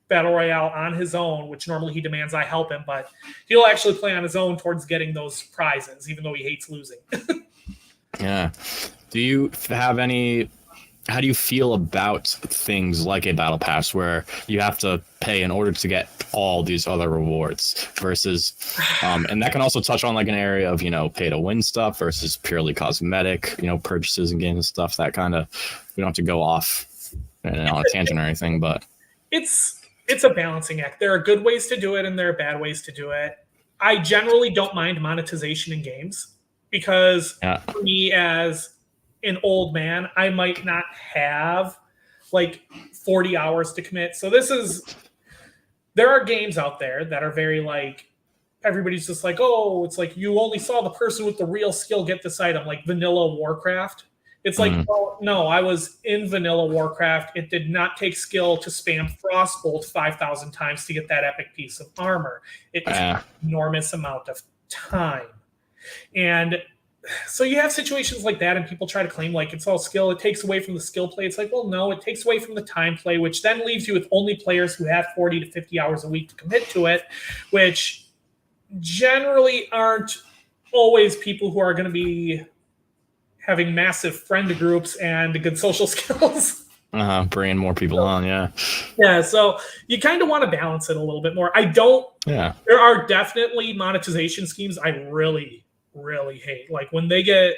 Battle Royale on his own, which normally he demands I help him, but he'll actually play on his own towards getting those prizes, even though he hates losing. Do you have any... How do you feel about things like a battle pass where you have to pay in order to get all these other rewards versus, and that can also touch on like an area of, pay to win stuff versus purely cosmetic, purchases and games and stuff, that kind of, we don't have to go off on a tangent or anything, but it's a balancing act. There are good ways to do it and there are bad ways to do it. I generally don't mind monetization in games because for me as an old man, I might not have like 40 hours to commit. So there are games out there that are very like, everybody's just like, oh, it's like you only saw the person with the real skill get this item, like vanilla Warcraft. It's like, oh, no, I was in vanilla Warcraft. It did not take skill to spam Frostbolt 5,000 times to get that epic piece of armor. It took an enormous amount of time. And so you have situations like that, and people try to claim like it's all skill. It takes away from the skill play. It's like, well, no, it takes away from the time play, which then leaves you with only players who have 40 to 50 hours a week to commit to it, which generally aren't always people who are going to be having massive friend groups and good social skills. Bringing more people on, Yeah, so you kind of want to balance it a little bit more. There are definitely monetization schemes I really hate. Like when they get,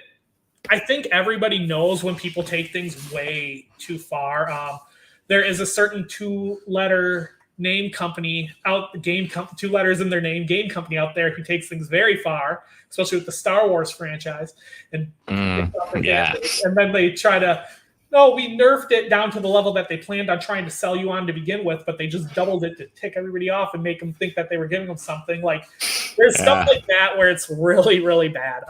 I think everybody knows when people take things way too far. There is a certain 2-letter name company two letters in their name, game company out there who takes things very far, especially with the Star Wars franchise. And and then they try to, no, we nerfed it down to the level that they planned on trying to sell you on to begin with, but they just doubled it to tick everybody off and make them think that they were giving them something. Like there's stuff like that where it's really, really bad.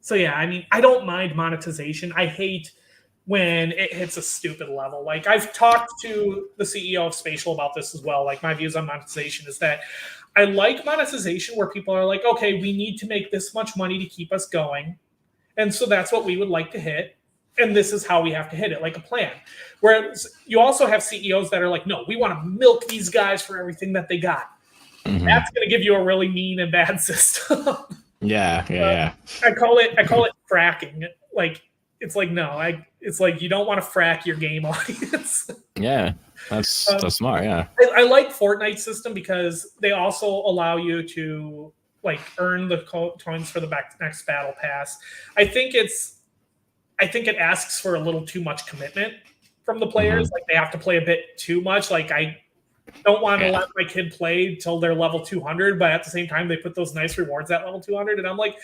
So yeah, I mean, I don't mind monetization. I hate when it hits a stupid level. Like I've talked to the CEO of Spatial about this as well. Like my views on monetization is that I like monetization where people are like, okay, we need to make this much money to keep us going. And so that's what we would like to hit. And this is how we have to hit it, like a plan. Whereas you also have CEOs that are like, no, we want to milk these guys for everything that they got. That's going to give you a really mean and bad system. I call it fracking. Like, it's like, no, it's like you don't want to frack your game audience. That's smart. I like Fortnite's system because they also allow you to like earn the coins for the next battle pass. I think it asks for a little too much commitment from the players. Like they have to play a bit too much. Like I don't want to let my kid play till they're level 200, but at the same time they put those nice rewards at level 200, and I'm like,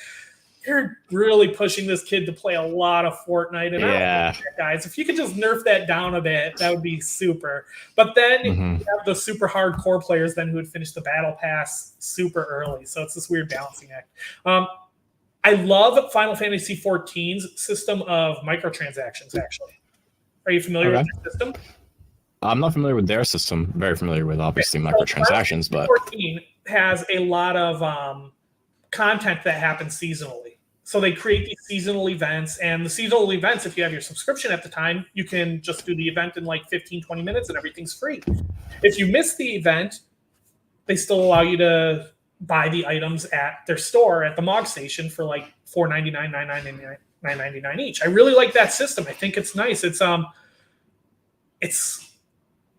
you're really pushing this kid to play a lot of Fortnite. And I don't like that, guys. If you could just nerf that down a bit, that would be super. But then you have the super hardcore players then who would finish the battle pass super early. So it's this weird balancing act. I love Final Fantasy XIV's system of microtransactions, actually. Are you familiar with that system? I'm not familiar with their system. Very familiar with, obviously, microtransactions. But 14 has a lot of content that happens seasonally. So they create these seasonal events, and the seasonal events, if you have your subscription at the time, you can just do the event in like 15, 20 minutes and everything's free. If you miss the event, they still allow you to buy the items at their store at the MOG station for like $4.99, $9.99 each. I really like that system. I think it's nice. It's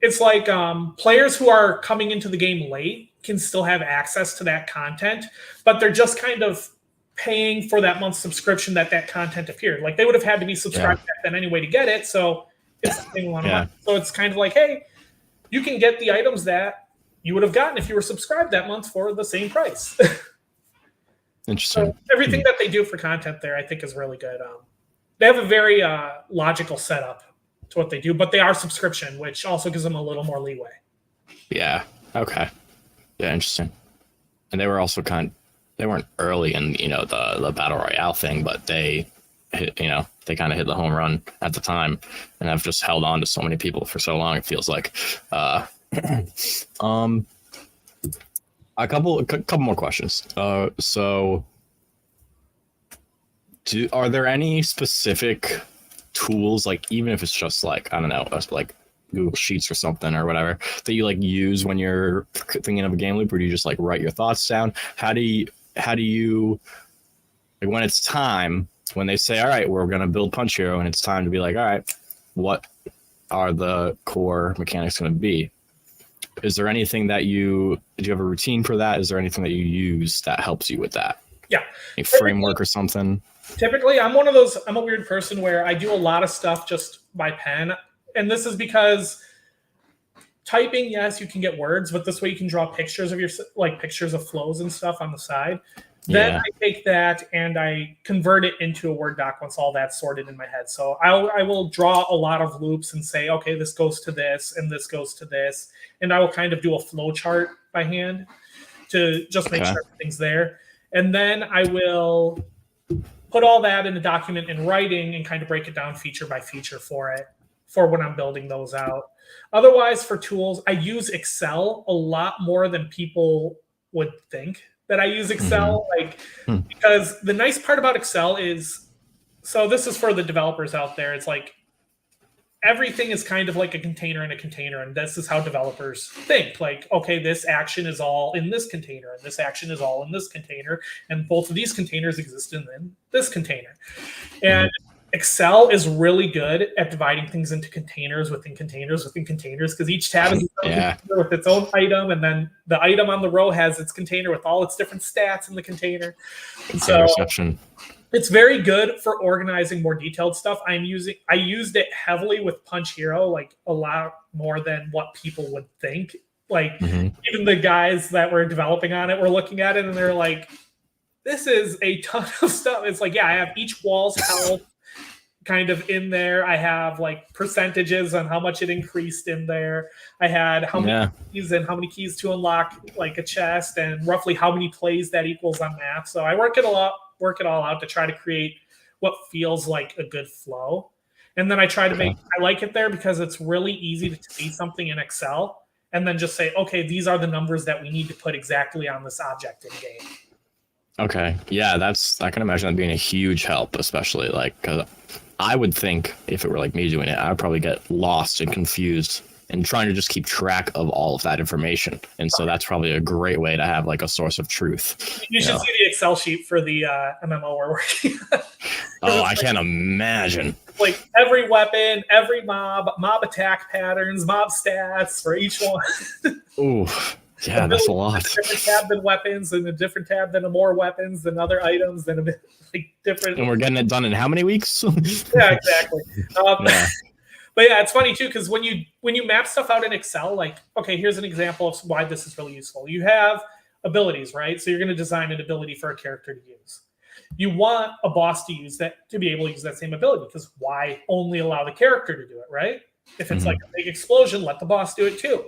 it's like players who are coming into the game late can still have access to that content, but they're just kind of paying for that month's subscription that content appeared. Like they would have had to be subscribed back then anyway to get it. So it's the same amount of money. So it's kind of like, hey, you can get the items that you would have gotten if you were subscribed that month for the same price. Interesting. So everything that they do for content there, I think, is really good. They have a very logical setup to what they do, but they are subscription, which also gives them a little more leeway. Yeah. Okay. Yeah. Interesting. And they were also they weren't early in, the battle royale thing, but they hit, they kind of hit the home run at the time and have just held on to so many people for so long. It feels like, a couple more questions. So are there any specific tools, like even if it's just like, I don't know, like Google Sheets or something or whatever, that you like use when you're thinking of a game loop, or do you just like write your thoughts down? How do you like when it's time, when they say, all right, we're going to build Punch Hero, and it's time to be like, all right, what are the core mechanics going to be? Is there anything that do you have a routine for that? Is there anything that you use that helps you with that? Yeah. A framework or something? Typically, I'm a weird person where I do a lot of stuff just by pen. And this is because typing, yes, you can get words, but this way you can draw pictures of pictures of flows and stuff on the side. Then I take that and I convert it into a Word doc once all that's sorted in my head. So I will draw a lot of loops and say, okay, this goes to this and this goes to this. And I will kind of do a flow chart by hand to just make sure everything's there. And then I will put all that in a document in writing and kind of break it down feature by feature for when I'm building those out. Otherwise, for tools, I use Excel a lot more than people would think that I use Excel, because the nice part about Excel is, so this is for the developers out there. It's like everything is kind of like a container in a container, and this is how developers think. Like, okay, this action is all in this container, and this action is all in this container, and both of these containers exist in this container. And Excel is really good at dividing things into containers within containers within containers, because each tab is with its own item, and then the item on the row has its container with all its different stats in the container. So it's very good for organizing more detailed stuff. I used it heavily with Punch Hero, like a lot more than what people would think. Like even the guys that were developing on it were looking at it and they're like, this is a ton of stuff. It's like, yeah, I have each wall's health kind of in there. I have like percentages on how much it increased in there. I had how many keys and how many keys to unlock like a chest, and roughly how many plays that equals on math. So I work it all out to try to create what feels like a good flow. And then I try to I like it there because it's really easy to see something in Excel and then just say, okay, these are the numbers that we need to put exactly on this object in game. Okay. Yeah, I can imagine that being a huge help, especially like, because I would think if it were like me doing it, I would probably get lost and confused and trying to just keep track of all of that information. And so that's probably a great way to have like a source of truth. You should see the Excel sheet for the MMO we're working on. I can't imagine. Like every weapon, every mob attack patterns, mob stats for each one. Ooh. Yeah, that's a lot. A different tab than weapons, and a different tab than more weapons, than other items, than a bit like different. And we're getting it done in how many weeks? Yeah, exactly. But yeah, it's funny too, because when you map stuff out in Excel, like, okay, here's an example of why this is really useful. You have abilities, right? So you're going to design an ability for a character to use. You want a boss to be able to use that same ability, because why only allow the character to do it, right? If it's like a big explosion, let the boss do it too.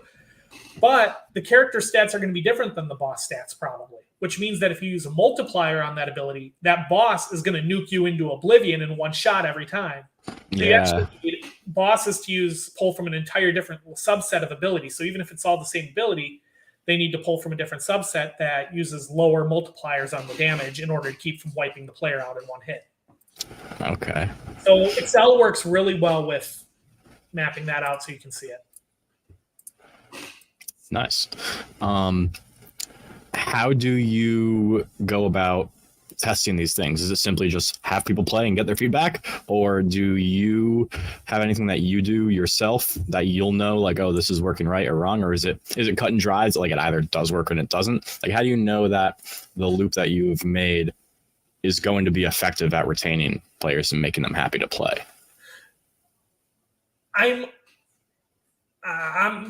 But the character stats are going to be different than the boss stats probably, which means that if you use a multiplier on that ability, that boss is going to nuke you into oblivion in one shot every time. So you actually need bosses to pull from an entire different subset of abilities. So even if it's all the same ability, they need to pull from a different subset that uses lower multipliers on the damage in order to keep from wiping the player out in one hit. Okay. So Excel works really well with mapping that out so you can see it. Nice. How do you go about testing these things? Is it simply just have people play and get their feedback, or do you have anything that you do yourself that you'll know like, oh, this is working right or wrong, or is it cut and dry? Like it either does work and it doesn't? Like how do you know that the loop that you've made is going to be effective at retaining players and making them happy to play? I'm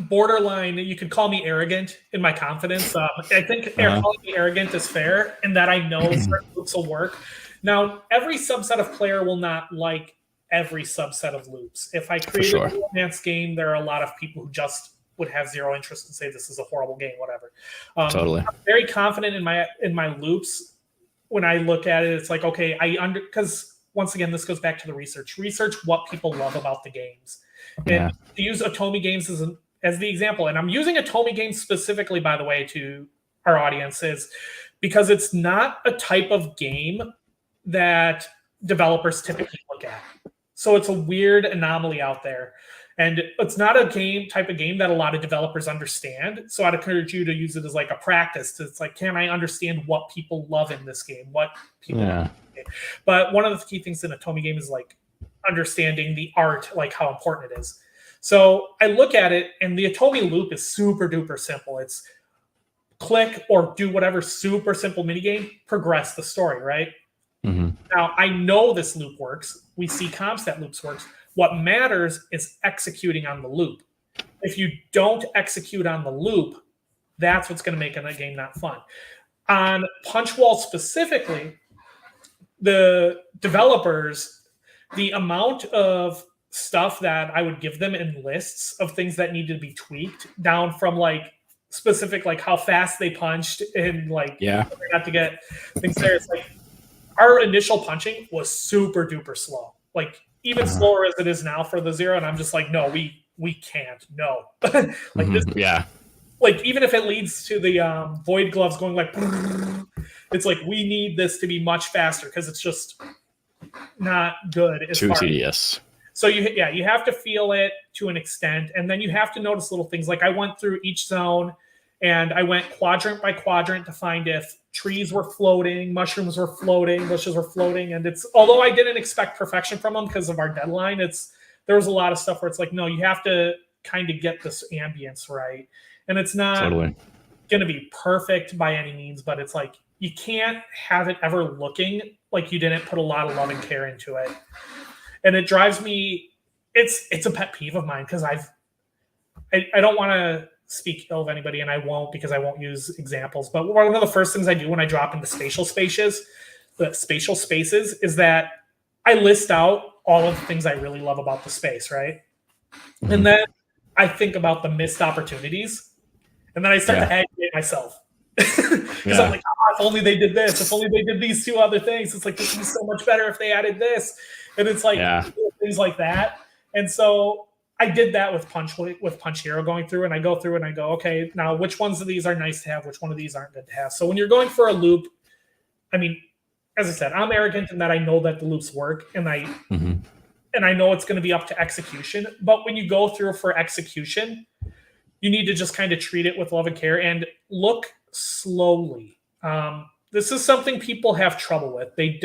borderline. You could call me arrogant in my confidence. I think calling me arrogant is fair in that I know certain loops will work. Now, every subset of player will not like every subset of loops. If I create a romance game, there are a lot of people who just would have zero interest and say this is a horrible game, whatever. Totally. I'm very confident in my loops. When I look at it, it's like, okay, because once again, this goes back to the research. Research what people love about the games. And to use Atomi games as the example, and I'm using Atomi games specifically, by the way, to our audiences, because it's not a type of game that developers typically look at. So it's a weird anomaly out there. And it's not a type of game that a lot of developers understand. So I'd encourage you to use it as like a practice. It's like, can I understand what people love in this game? What people love in this game? But one of the key things in a Atomi game is like understanding the art, like how important it is. So I look at it, and the Atomi loop is super duper simple. It's click or do whatever super simple minigame, progress the story, right? Mm-hmm. Now, I know this loop works. We see comps that loops works. What matters is executing on the loop. If you don't execute on the loop, that's what's going to make a game not fun. On Punchwall specifically, the developers, the amount of stuff that I would give them in lists of things that needed to be tweaked, down from like specific, like how fast they punched and like not to get things there. It's like our initial punching was super duper slow, like even slower as it is now for the zero. And I'm just like, no, we can't. No, like this. Yeah. Like even if it leads to the void gloves going like, it's like we need this to be much faster because it's just not good. Too tedious. So you have to feel it to an extent, and then you have to notice little things. Like I went through each zone, and I went quadrant by quadrant to find if trees were floating, mushrooms were floating, bushes were floating, and although I didn't expect perfection from them because of our deadline, there was a lot of stuff where it's like, no, you have to kind of get this ambience right, and it's not going to be perfect by any means, but it's like you can't have it ever looking like you didn't put a lot of love and care into it. And it drives me, it's a pet peeve of mine because I don't want to speak ill of anybody, and I won't because I won't use examples. But one of the first things I do when I drop into spatial spaces is that I list out all of the things I really love about the space, right? Mm-hmm. And then I think about the missed opportunities, and then I start to aggravate myself. Because I'm like, if only they did this, if only they did these two other things. It's like, this would be so much better if they added this. And it's like things like that. And so I did that with Punch Hero going through, and I go through and I go, okay, now which ones of these are nice to have, which one of these aren't good to have. So when you're going for a loop, I mean, as I said, I'm arrogant in that I know that the loops work, and I know it's going to be up to execution. But when you go through for execution, you need to just kind of treat it with love and care and look slowly. This is something people have trouble with. They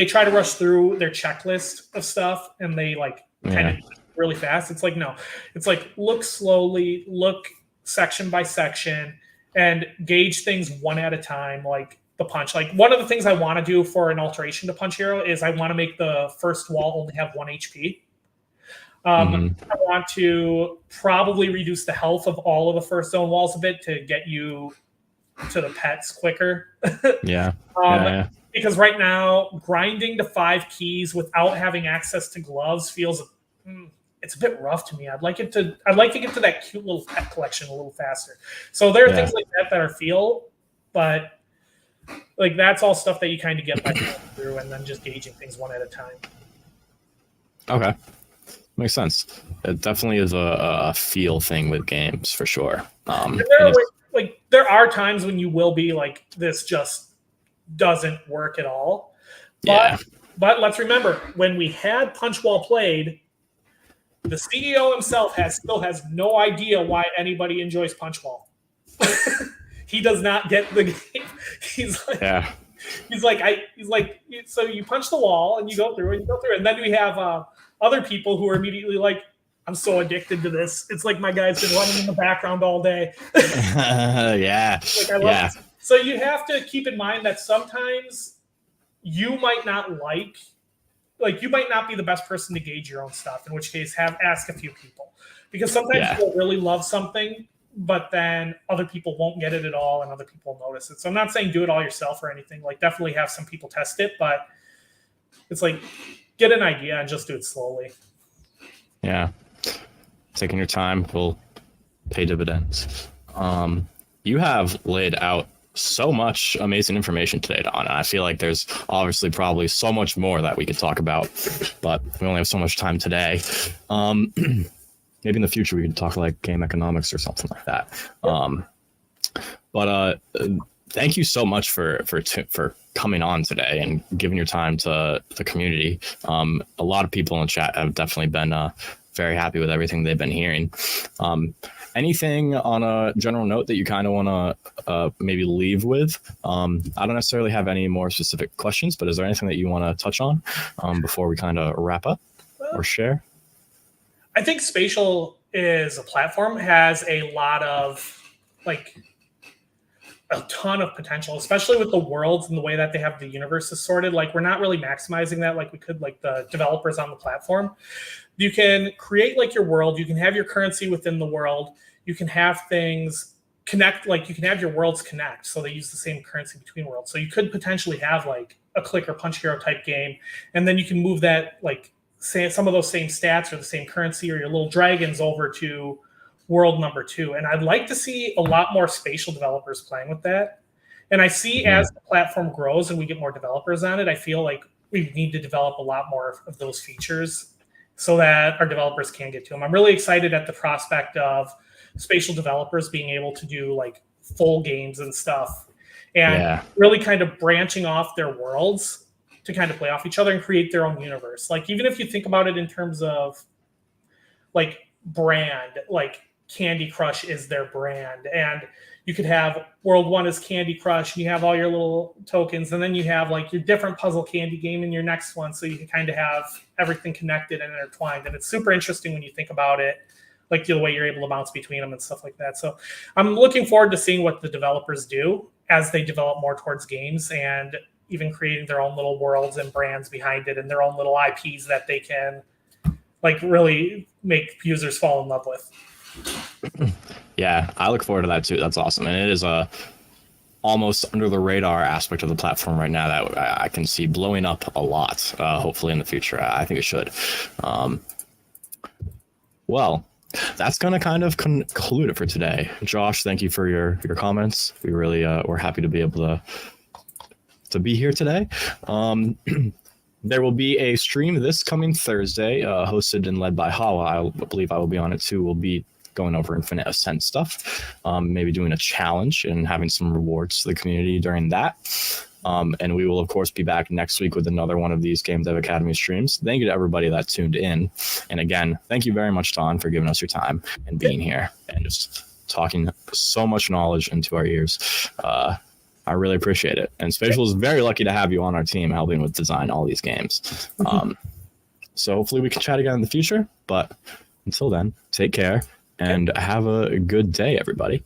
try to rush through their checklist of stuff, and they kind of really fast. It's like, no, it's like look slowly, look section by section, and gauge things one at a time. Like the punch, like one of the things I want to do for an alteration to Punch Hero is I want to make the first wall only have 1 HP. I want to probably reduce the health of all of the first zone walls a bit to get you to the pets quicker. Because right now, grinding to 5 keys without having access to gloves feels it's a bit rough to me. I'd like to get to that cute little pet collection a little faster. So there are things like that are feel, but like that's all stuff that you kind of get by going through and then just gauging things one at a time. Okay. Makes sense. It definitely is a feel thing with games for sure. There are times when you will be like, this just doesn't work at all. But let's remember, when we had Punchwall played, the CEO himself still has no idea why anybody enjoys Punchwall. He does not get the game. He's like, he's like, so you punch the wall and you go through and then we have other people who are immediately like, I'm so addicted to this. It's like my guy's been running in the background all day. Yeah. Like I love this. So you have to keep in mind that sometimes you might not like you might not be the best person to gauge your own stuff, in which case ask a few people. Because sometimes you'll really love something, but then other people won't get it at all and other people will notice it. So I'm not saying do it all yourself or anything. Like definitely have some people test it, but it's like get an idea and just do it slowly. Yeah. Taking your time will pay dividends. You have laid out so much amazing information today, Don. And I feel like there's obviously probably so much more that we could talk about, but we only have so much time today. Maybe in the future we could talk like game economics or something like that. But thank you so much for coming on today and giving your time to the community. A lot of people in the chat have definitely been very happy with everything they've been hearing. Anything on a general note that you kind of want to maybe leave with? I don't necessarily have any more specific questions, but is there anything that you want to touch on before we kind of wrap up or share? I think Spatial is a platform, has a lot of like a ton of potential, especially with the worlds and the way that they have the universes sorted. Like we're not really maximizing that like we could, like the developers on the platform. You can create like your world, you can have your currency within the world, you can have things connect, like you can have your worlds connect, so they use the same currency between worlds. So you could potentially have like a click or punch hero type game, and then you can move that, like say some of those same stats or the same currency or your little dragons over to world number 2. And I'd like to see a lot more Spatial developers playing with that. And I see as the platform grows and we get more developers on it, I feel like we need to develop a lot more of those features so that our developers can get to them. I'm really excited at the prospect of Spatial developers being able to do like full games and stuff and really kind of branching off their worlds to kind of play off each other and create their own universe. Like even if you think about it in terms of like brand, like Candy Crush is their brand, and you could have World 1 is Candy Crush, and you have all your little tokens, and then you have like your different puzzle candy game in your next one, so you can kind of have everything connected and intertwined. And it's super interesting when you think about it, like the way you're able to bounce between them and stuff like that. So I'm looking forward to seeing what the developers do as they develop more towards games and even creating their own little worlds and brands behind it and their own little IPs that they can like really make users fall in love with. Yeah, I look forward to that too. That's awesome. And it is a almost under the radar aspect of the platform right now that I can see blowing up a lot, hopefully in the future. I think it should. Well, that's going to kind of conclude it for today. Josh, thank you for your comments. We really we're happy to be able to be here today. There will be a stream this coming Thursday, hosted and led by Hala. I believe I will be on it too. We'll be going over Infinite Ascent stuff, maybe doing a challenge and having some rewards to the community during that. And we will, of course, be back next week with another one of these Game Dev Academy streams. Thank you to everybody that tuned in. And again, thank you very much, Don, for giving us your time and being here and just talking so much knowledge into our ears. I really appreciate it. And Spatial is very lucky to have you on our team helping with design all these games. So hopefully we can chat again in the future. But until then, take care and have a good day, everybody.